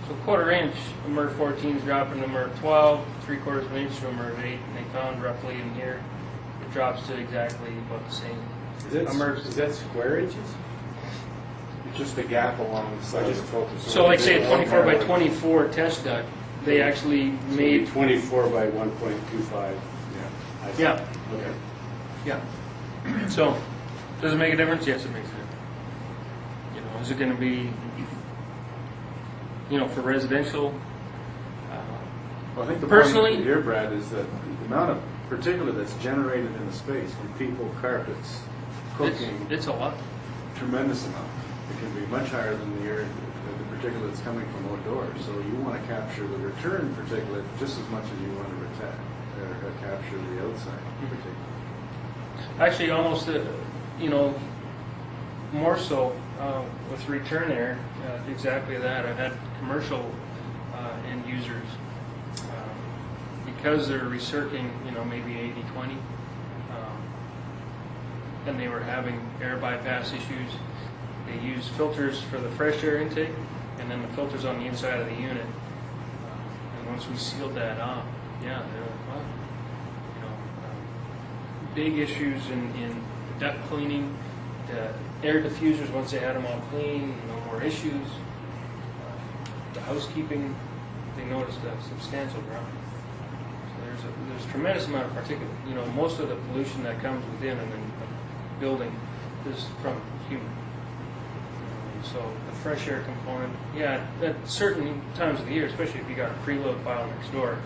So 1/4 inch, a MERV 14 is dropping to MERV 12, 3/4 of an inch to a MERV 8, and they found roughly in here it drops to exactly about the same. Is that square inches? It's just the gap along the side of the filter. So like say a 24 by 24 test duct, they actually made 24 by 1.25. Yeah. I see. Yeah. Okay. Yeah. So, does it make a difference? Yes, it makes a difference. Is it going to be, for residential? Well, I think the Personally- point here, Brad, is that the amount of particulate that's generated in the space from people, carpets, cooking, It's a lot. tremendous amount. It can be much higher than the particulate that's coming from outdoors. So you want to capture the return particulate just as much as you want to capture the outside particulate. Actually, almost, more so with return air, exactly that. I've had commercial end users, because they're recirculating, maybe 80-20, and they were having air bypass issues. They used filters for the fresh air intake, and then the filters on the inside of the unit. And once we sealed that off, yeah, they're like, wow. Big issues in duct cleaning, the air diffusers, once they had them all clean, no more issues. The housekeeping, they noticed a substantial drop. So there's a tremendous amount of particulate. Most of the pollution that comes within a building is from human. So the fresh air component, yeah, at certain times of the year, especially if you got a preload pile next door,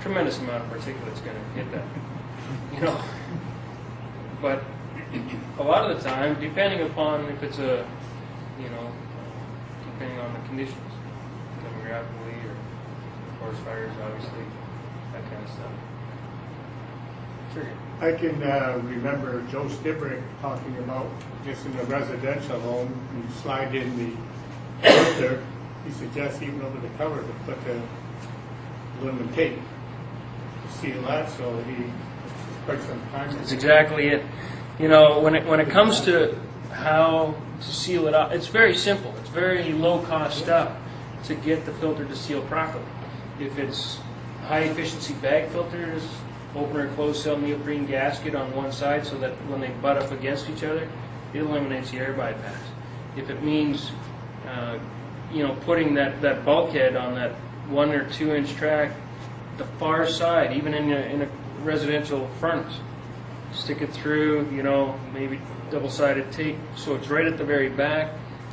tremendous amount of particulate is going to hit that. But a lot of the time, depending upon if it's depending on the conditions, demographically or forest fires, obviously, that kind of stuff. Sure. I can remember Joe Stibrick talking about just in a residential home, you slide in the filter. He suggests even over the cover to put the aluminum tape to seal that, so he quite some time. That's exactly it. You know, when it comes to how to seal it up, it's very simple. It's very low-cost stuff to get the filter to seal properly. If it's high-efficiency bag filters, open or closed cell neoprene gasket on one side so that when they butt up against each other, it eliminates the air bypass. If it means, putting that bulkhead on that 1 or 2 inch track, the far side, even in a residential furnace, stick it through, maybe double-sided tape so it's right at the very back,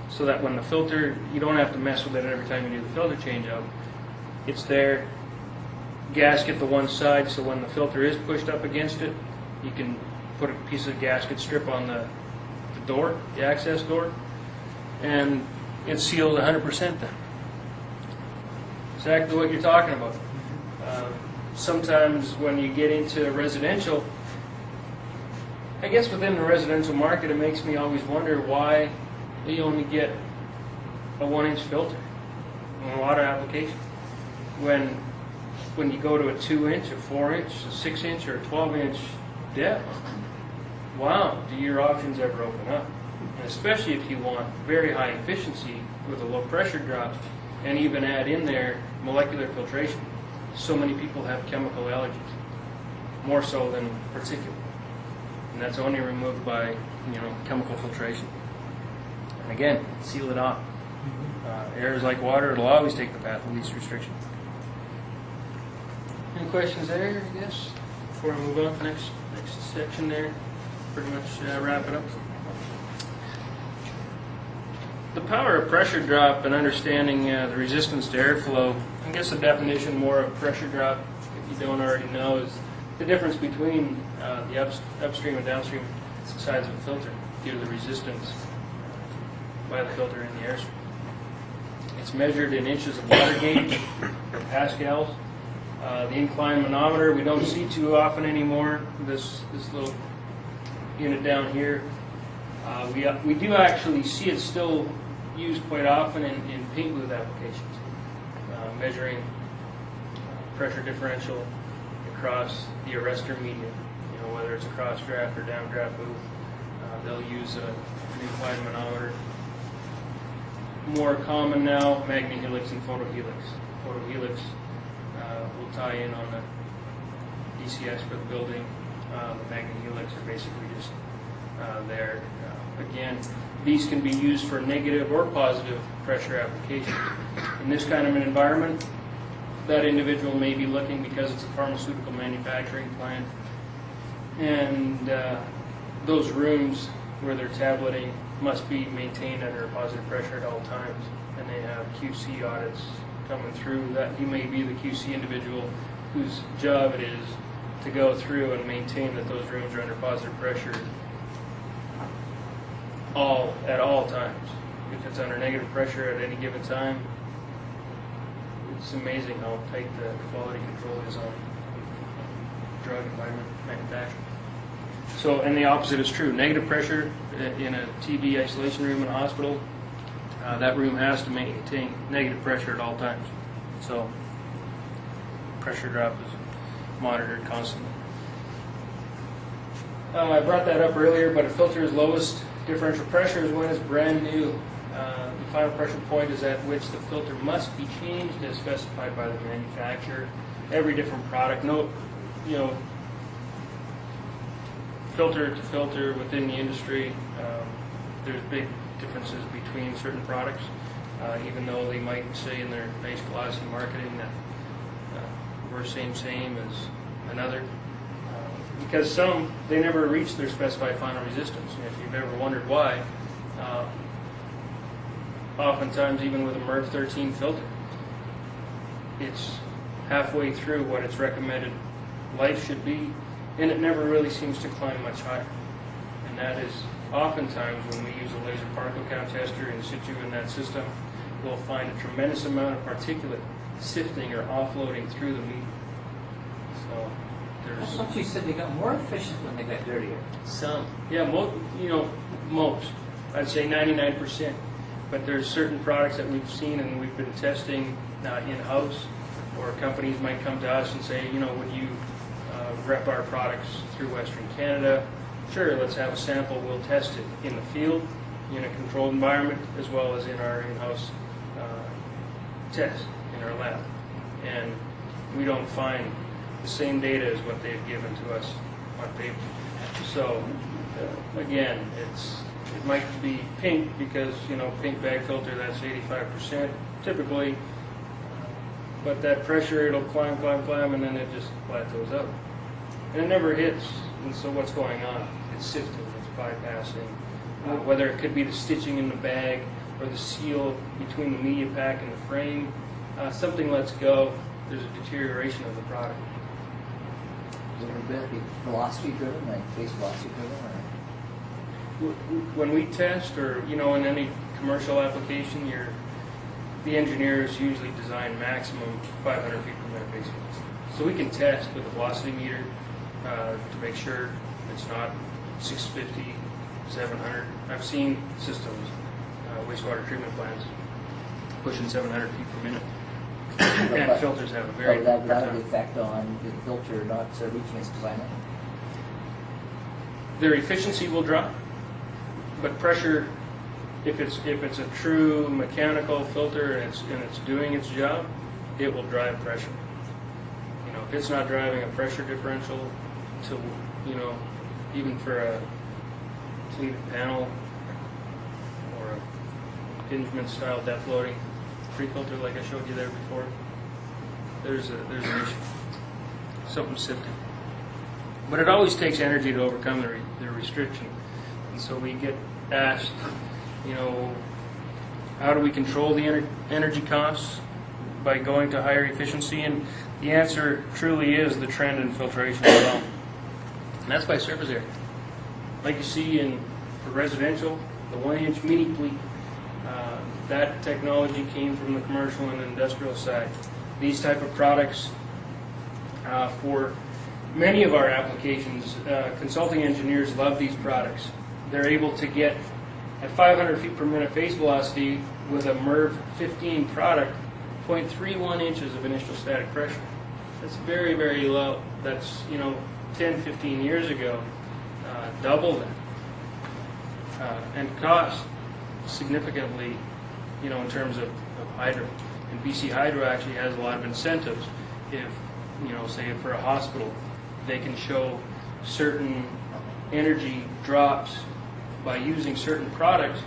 so that when the filter, you don't have to mess with it every time you do the filter change out. It's there. Gasket the one side, so when the filter is pushed up against it, you can put a piece of gasket strip on the door, the access door, and it's sealed 100% then. Exactly what you're talking about. Sometimes when you get into residential, I guess within the residential market, it makes me always wonder why you only get a 1 inch filter in a lot of applications. When you go to a 2 inch, a 4 inch, a 6 inch, or a 12 inch depth, wow, do your options ever open up? And especially if you want very high efficiency with a low pressure drop, and even add in there molecular filtration. So many people have chemical allergies, more so than particulate. And that's only removed by, chemical filtration. And again, seal it off. Air is like water, it'll always take the path of least restriction. Any questions there, I guess, before we move on to the next section there? Pretty much wrap it up. The power of pressure drop and understanding the resistance to airflow, I guess the definition more of pressure drop, if you don't already know, is the difference between the upstream and downstream sides of a filter due to the resistance by the filter in the airstream. It's measured in inches of water gauge or pascals. The incline manometer we don't see too often anymore. This little unit down here, we do actually see it still used quite often in paint booth applications, measuring pressure differential across the arrestor medium. Whether it's a cross draft or down draft booth, they'll use an incline manometer. More common now, magnehelix and photohelix. Photohelix will tie in on the DCS for the building. The magnehelix are basically just there. Again, these can be used for negative or positive pressure applications. In this kind of an environment, that individual may be looking, because it's a pharmaceutical manufacturing plant, and those rooms where they're tableting must be maintained under a positive pressure at all times, and they have QC audits coming through. That he may be the QC individual whose job it is to go through and maintain that those rooms are under positive pressure at all times. If it's under negative pressure at any given time, it's amazing how tight the quality control is on drug environment manufacturing. So, and the opposite is true. Negative pressure in a TB isolation room in a hospital, that room has to maintain negative pressure at all times. So, pressure drop is monitored constantly. I brought that up earlier, but a filter's lowest differential pressure is when it's brand new. The final pressure point is at which the filter must be changed as specified by the manufacturer. Every different product, filter to filter within the industry, there's big differences between certain products, even though they might say in their nice glossy marketing that we're same as another. Because some, they never reach their specified final resistance. If you've ever wondered why, oftentimes even with a MERV 13 filter, it's halfway through what its recommended life should be, and it never really seems to climb much higher. And that is oftentimes when we use a laser particle count tester in situ in that system, will find a tremendous amount of particulate sifting or offloading through the media. So I there's thought you said they got more efficient when they got dirtier. some, yeah, most. I'd say 99%. But there's certain products that we've seen and we've been testing in-house, or companies might come to us and say, would you rep our products through Western Canada? Sure, let's have a sample. We'll test it in the field, in a controlled environment, as well as in our in-house test in our lab. And we don't find the same data as what they've given to us on paper. So, again, it might be pink because, pink bag filter, that's 85% typically. But that pressure, it'll climb, and then it just plateaus out. And it never hits. And so what's going on? It's sifting, it's bypassing. Whether it could be the stitching in the bag or the seal between the media pack and the frame. Something lets go, there's a deterioration of the product. Would it be velocity driven, like face velocity driven, or? When we test, or in any commercial application, the engineers usually design maximum 500 feet per minute base velocity. So we can test with a velocity meter to make sure it's not 650, 700. I've seen systems, wastewater treatment plants, pushing 700 feet per minute. And filters have a very that hard would have time. the effect on the filter not reaching its design limit. Their efficiency will drop, but pressure, if it's a true mechanical filter and it's doing its job, it will drive pressure. If it's not driving a pressure differential to, even for a pleated panel or a impingement style depth loading pre-filter like I showed you there before, there's an issue. Something's sifting. But it always takes energy to overcome the restriction. And so we get asked, how do we control the energy costs? By going to higher efficiency, and the answer truly is the trend in filtration as well. And that's by surface area. Like you see for residential, the 1-inch mini pleat, that technology came from the commercial and industrial side. These type of products, for many of our applications, consulting engineers love these products. They're able to get at 500 feet per minute face velocity with a MERV 15 product, 0.31 inches of initial static pressure. That's very, very low. That's, 10, 15 years ago, double that. And cost significantly, in terms of hydro. And BC Hydro actually has a lot of incentives. If, say for a hospital, they can show certain energy drops by using certain products,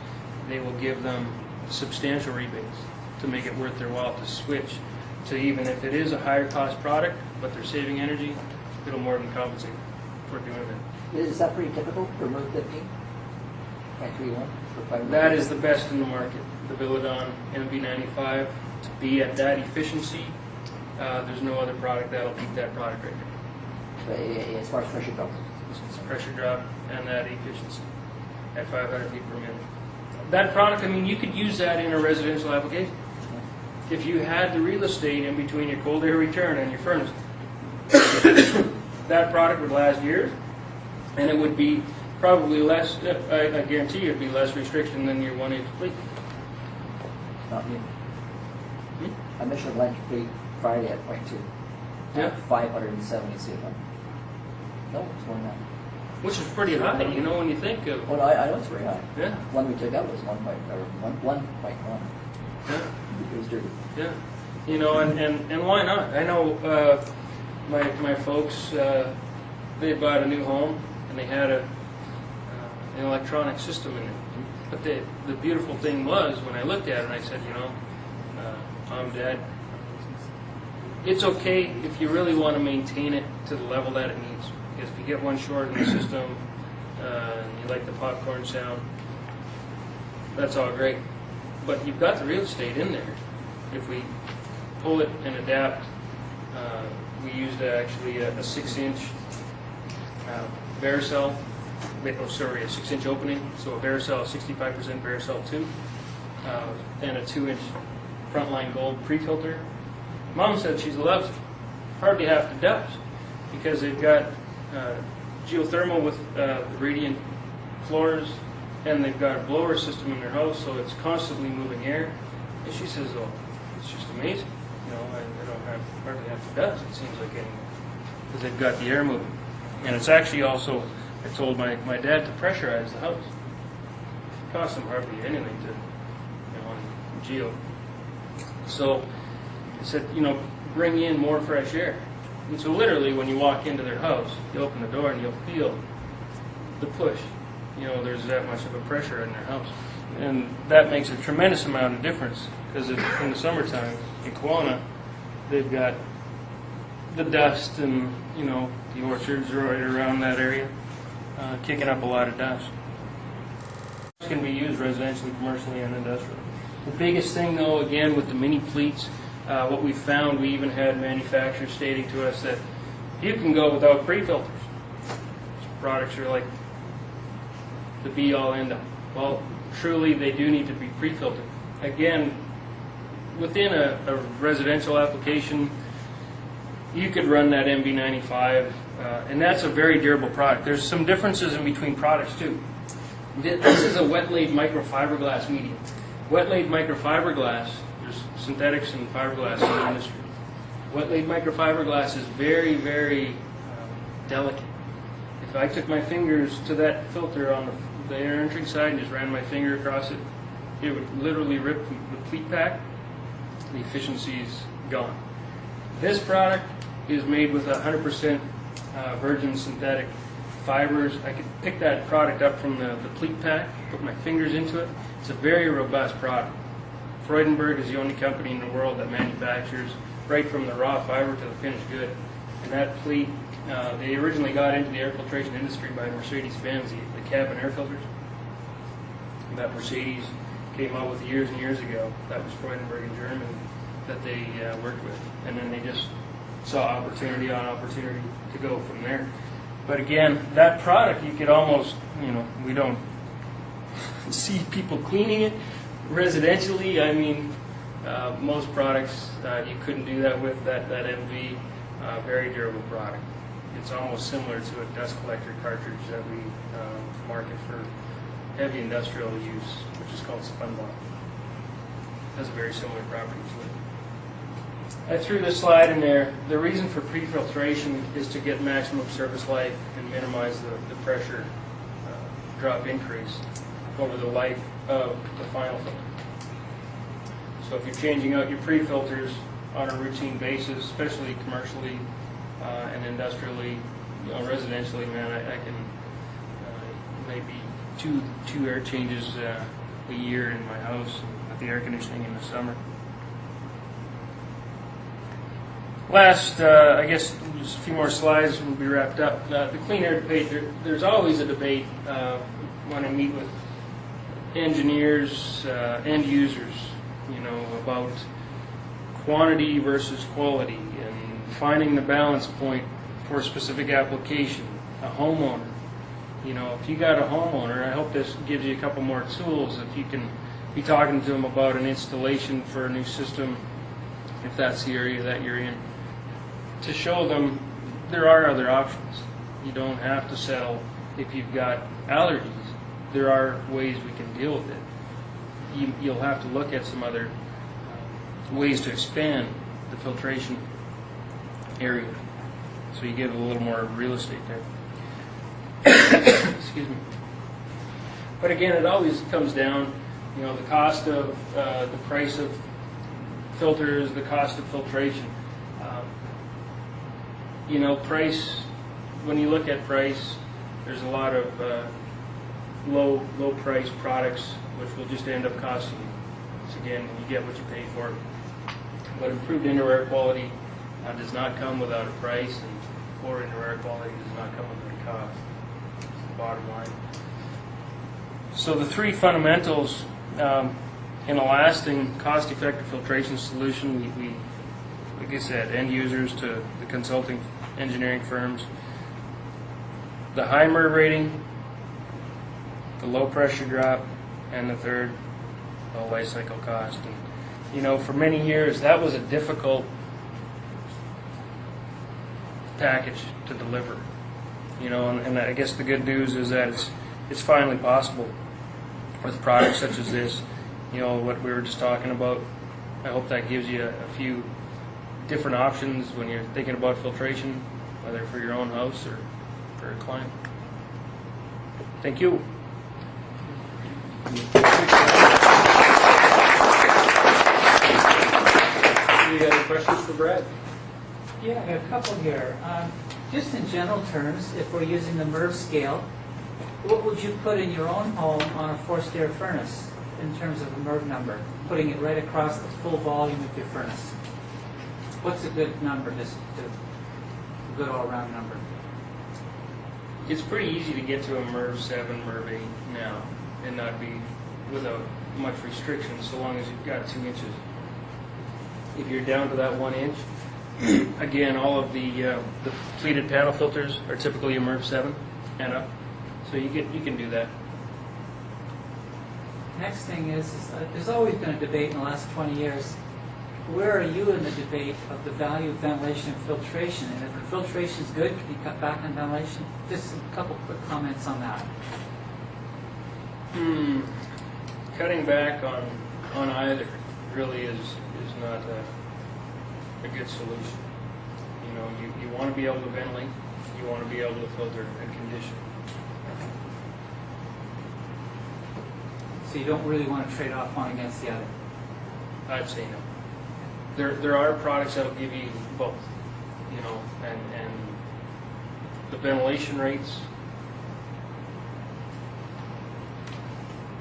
they will give them substantial rebates to make it worth their while to switch to, even if it is a higher cost product, but they're saving energy, it'll more than compensate for doing that. Is that pretty typical for MERV 15? 0.31 for 500? That is the best in the market. The Villadon MV95, to be at that efficiency, there's no other product that'll beat that product right now. As far as pressure drop. Pressure drop and that efficiency at 500 feet per minute. That product, you could use that in a residential application. If you had the real estate in between your cold air return and your furnace, that product would last years, and it would be probably less, I guarantee you, it'd be less restriction than your 1-inch pleat. Not me. I measured electric pleat Friday at 0.2. Yeah. 570 CFM. No, it's more than that. Which is pretty high, when you think of. Well, I know it's very high. Yeah. One we took out was 1.1. Yeah. It was dirty. Yeah. And why not? I know my folks, they bought a new home and they had an electronic system in it. But the beautiful thing was, when I looked at it, I said, Mom, Dad, it's okay if you really want to maintain it to the level that it needs. Because if you get one short in the system, and you like the popcorn sound, that's all great. But you've got the real estate in there. If we pull it and adapt, we used actually a 6-inch Varicel, a 6-inch opening, so a Varicel, 65% Varicel 2. and a 2-inch Frontline Gold pre-filter. Mom said she loves it. Hardly half the dust because they've got geothermal with radiant floors, and they've got a blower system in their house, so it's constantly moving air. And she says, "Oh, it's just amazing. You know, I don't have hardly half the dust. It seems like anymore because they've got the air moving." And it's actually also, I told my dad to pressurize the house. It costs them hardly anything to, on geo. So I said, bring in more fresh air. And so literally when you walk into their house, you open the door and you'll feel the push. There's that much of a pressure in their house. And that makes a tremendous amount of difference because in the summertime in Kelowna, they've got the dust and, the orchards right around that area, kicking up a lot of dust. It can be used residentially, commercially, and industrially. The biggest thing, though, again, with the mini pleats, what we found, we even had manufacturers stating to us that you can go without pre-filters. Products are like the be-all, end-all. Well, truly, they do need to be pre-filtered. Again, within a residential application, you could run that MB95, and that's a very durable product. There's some differences in between products, too. This is a wet-laid microfiberglass medium. Wet-laid microfiberglass, there's synthetics and fiberglass in the industry. Wet-laid microfiberglass is very, very delicate. If I took my fingers to that filter on the air entering side and just ran my finger across it, it would literally rip the pleat pack. The efficiency is gone. This product is made with 100% virgin synthetic fibers. I could pick that product up from the pleat pack, put my fingers into it. It's a very robust product. Freudenberg is the only company in the world that manufactures right from the raw fiber to the finished good. And that pleat, they originally got into the air filtration industry by Mercedes-Benz, the cabin air filters. That Mercedes came out with years and years ago. That was Freudenberg in Germany that they worked with. And then they just saw opportunity on opportunity to go from there. But again, that product, you could almost, we don't see people cleaning it residentially. I mean, most products you couldn't do that with. That MV, very durable product. It's almost similar to a dust collector cartridge that we market for heavy industrial use, which is called Spunblock. Has a very similar property to it. I threw this slide in there. The reason for pre-filtration is to get maximum service life and minimize the pressure drop increase over the life of the final filter. So if you're changing out your pre-filters on a routine basis, especially commercially and industrially, residentially, man, I can maybe two air changes a year in my house with the air conditioning in the summer. Last, I guess, just a few more slides and we'll be wrapped up. The clean air debate, there's always a debate when I meet with engineers, end users, about quantity versus quality and finding the balance point for a specific application. A homeowner, if you got a homeowner, I hope this gives you a couple more tools if you can be talking to them about an installation for a new system, if that's the area that you're in, to show them there are other options. You don't have to settle if you've got allergies. There are ways we can deal with it. You'll have to look at some other ways to expand the filtration area, so you get a little more real estate there. Excuse me. But again, it always comes down, the cost of the price of filters, the cost of filtration. Price, when you look at price, there's a lot of low price products which will just end up costing you. So again, you get what you pay for. But improved indoor air quality does not come without a price, and poor indoor air quality does not come without a cost. That's the bottom line. So the three fundamentals in a lasting, cost-effective filtration solution, we like I said, end users to the consulting engineering firms, the high MERV rating, the low pressure drop, and the third, all life cycle cost. And, you know, for many years, that was a difficult package to deliver. You know, and I guess the good news is that it's finally possible with products such as this. You know, what we were just talking about. I hope that gives you a few different options when you're thinking about filtration, whether for your own house or for a client. Thank you. Any other questions for Brad? Yeah, I got a couple here. Just in general terms, if we're using the MERV scale, what would you put in your own home on a forced air furnace in terms of a MERV number, putting it right across the full volume of your furnace? What's a good number, just a good all-around number? It's pretty easy to get to a MERV 7, MERV 8 now and not be without much restriction so long as you've got 2 inches. If you're down to that 1 inch, again, all of the pleated panel filters are typically a MERV 7 and up, so you can do that. Next thing is there's always been a debate in the last 20 years. Where are you in the debate of the value of ventilation and filtration? And if the filtration is good, can you cut back on ventilation? Just a couple quick comments on that. Cutting back on either really is not a good solution. You know, you want to be able to ventilate, you want to be able to filter and condition. So you don't really want to trade off one against the other? I'd say no. There are products that'll give you both, you know, and the ventilation rates.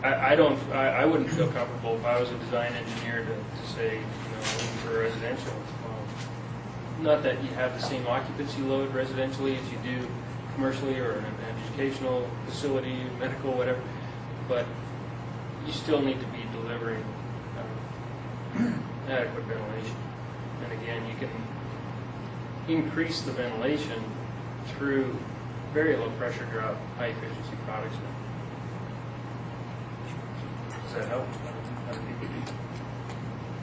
I wouldn't feel comfortable if I was a design engineer to say, you know, for residential. Not that you have the same occupancy load residentially as you do commercially or in an educational facility, medical, whatever, but you still need to be delivering adequate ventilation. And again, you can increase the ventilation through very low pressure drop, high efficiency products now. Does that help?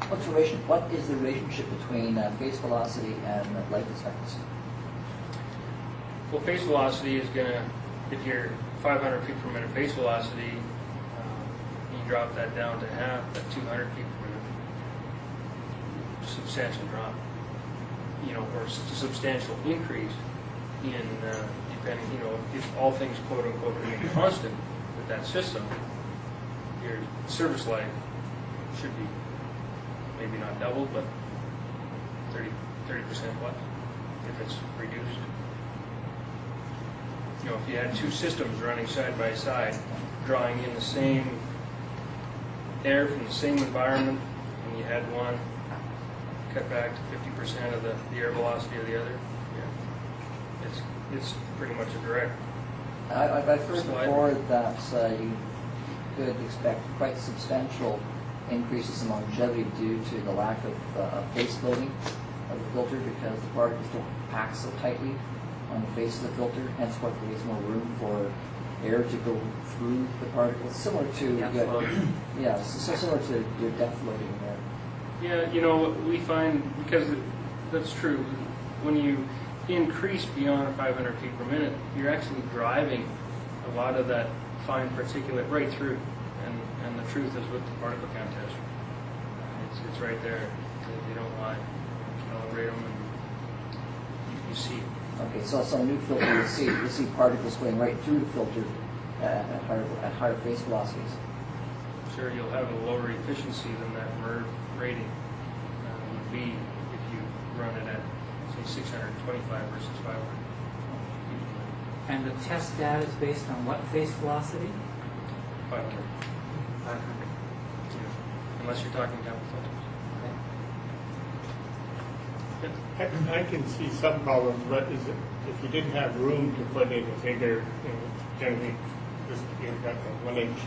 Filtration. What is the relationship between face velocity and life expectancy? Well, face velocity is going to, if you're 500 feet per minute face velocity, you drop that down to half, at 200 feet per minute. Substantial drop, you know, or a substantial increase in, depending, you know, if all things quote unquote remain constant with that system, your service life should be maybe not double, but 30% less if it's reduced. You know, if you had 2 systems running side by side, drawing in the same air from the same environment, and you had one cut back to 50% of the air velocity of the other, yeah, it's pretty much a direct. I've heard slide. before that you could expect quite substantial increases in longevity due to the lack of face loading of the filter because the particles don't pack so tightly on the face of the filter, hence what there is more room for air to go through the particles, similar to similar to your depth loading there. Yeah, you know, we find, because that's true, when you increase beyond 500 feet per minute, you're actually driving a lot of that fine particulate right through. And the truth is with the particle count tester. It's right there. They don't lie. Calibrate them and you see it. Okay, so a new filter, you see particles going right through the filter at higher face velocities. Sure, you'll have a lower efficiency than that MERV rating would be if you run it at, say, 625 versus 500. And the test data is based on what face velocity? 500. 500. Yeah. Unless you're talking double filters. I can see some problems, but is it, if you didn't have room to put in a bigger, generally, you've got the 1 inch,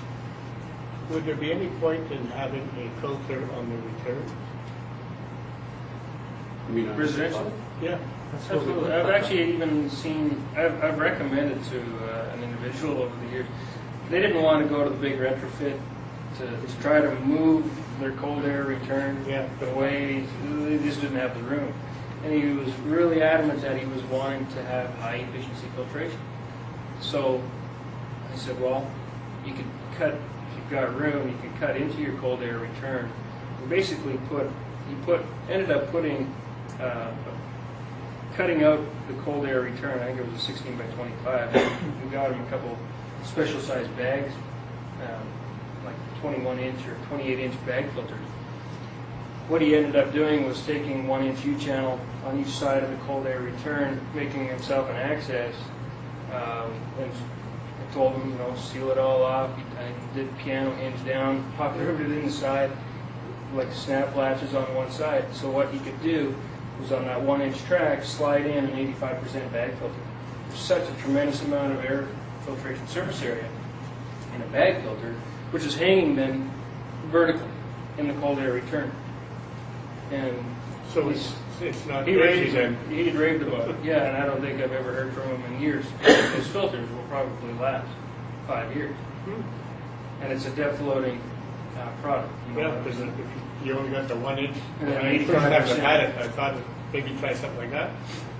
would there be any point in having a filter on the return? I mean, Residential? Yeah. Absolutely. I've actually even seen, I've recommended to an individual over the years, they didn't want to go to the big retrofit to try to move their cold air return Yeah. away. They just didn't have the room. And he was really adamant that he was wanting to have high efficiency filtration. So I said, well, you could cut, if you've got room, you could cut into your cold air return. We basically ended up putting, cutting out the cold air return. I think it was a 16 by 25. We got him a couple special sized bags, like 21 inch or 28 inch bag filters. What he ended up doing was taking 1 inch U-channel on each side of the cold air return, making himself an access, and I told him, you know, seal it all off. I did piano hinge down, popped it in the side, like snap latches on one side. So what he could do was on that 1 inch track, slide in an 85% bag filter. There's such a tremendous amount of air filtration surface area in a bag filter, which is hanging then vertically in the cold air return. And So it's not he crazy then. raved about it. Yeah, and I don't think I've ever heard from him in years. His filters will probably last 5 years. And it's a depth loading product. You know, Yeah, because if you only got the 1 inch, And then I first time 85%. I had it, I thought maybe try something like that.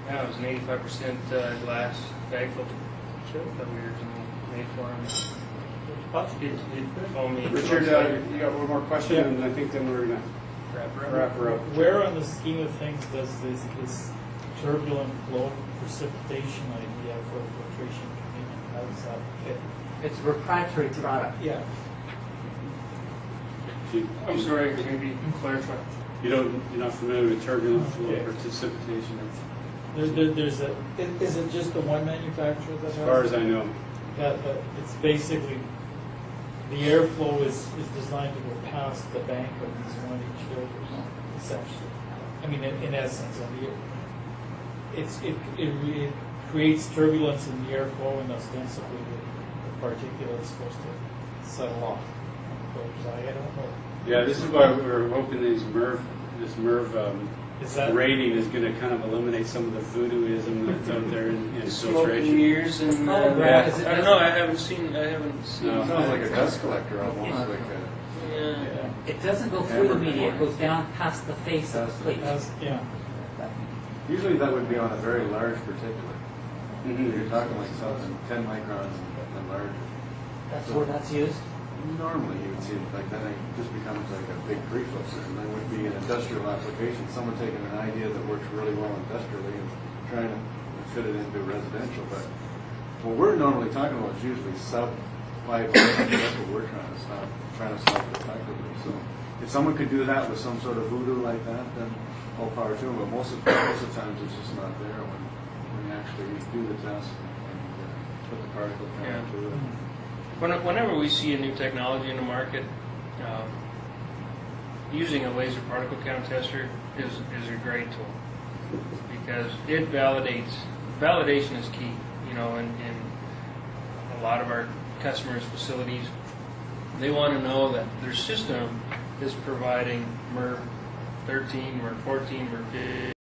Yeah, it was an 85% glass bag filter Sure. that we originally made for him. Possibly. It told me. Richard, you got one more question, and I think then we're going to wrap her up. Where on the scheme of things does this turbulent flow precipitation idea for filtration come in? How does that fit? It's a proprietary product. Yeah. I'm sorry, maybe clarify. You're not familiar with turbulent flow Yeah. precipitation, Is it just the one manufacturer that has? as far as I know. That it's basically, the airflow is designed to go past the bank of these 1 inch filters, essentially. I mean, in essence, it creates turbulence in the airflow, and ostensibly the particulate is supposed to settle off on the filters. I don't know. Yeah, this is why we were hoping this MERV Is that rating is going to kind of eliminate some of the voodooism that's out there in Smoking filtration. years and Oh, right. Yeah. Is it- I don't know. I haven't seen. No. It sounds like a dust collector almost, like a, Yeah. It doesn't go through the media, it goes down past the face of the plate. yeah. usually that would be on a very large particulate. Mhm. You're talking like something 10 microns and larger. That's where that's used. Normally you would see it like that, it just becomes like a big prefilter, and that would be an industrial application. Someone taking an idea that works really well industrially and trying to fit it into residential. But what we're normally talking about is usually sub 500. That's what we're trying to stop effectively. So if someone could do that with some sort of voodoo like that, then all power to them. But most of the times it's just not there when you actually do the test and put the particle count to it. Whenever we see a new technology in the market, using a laser particle count tester is a great tool because it validates. Validation is key. You know, in a lot of our customers' facilities, they want to know that their system is providing MERV 13, MERV 14, MERV 15.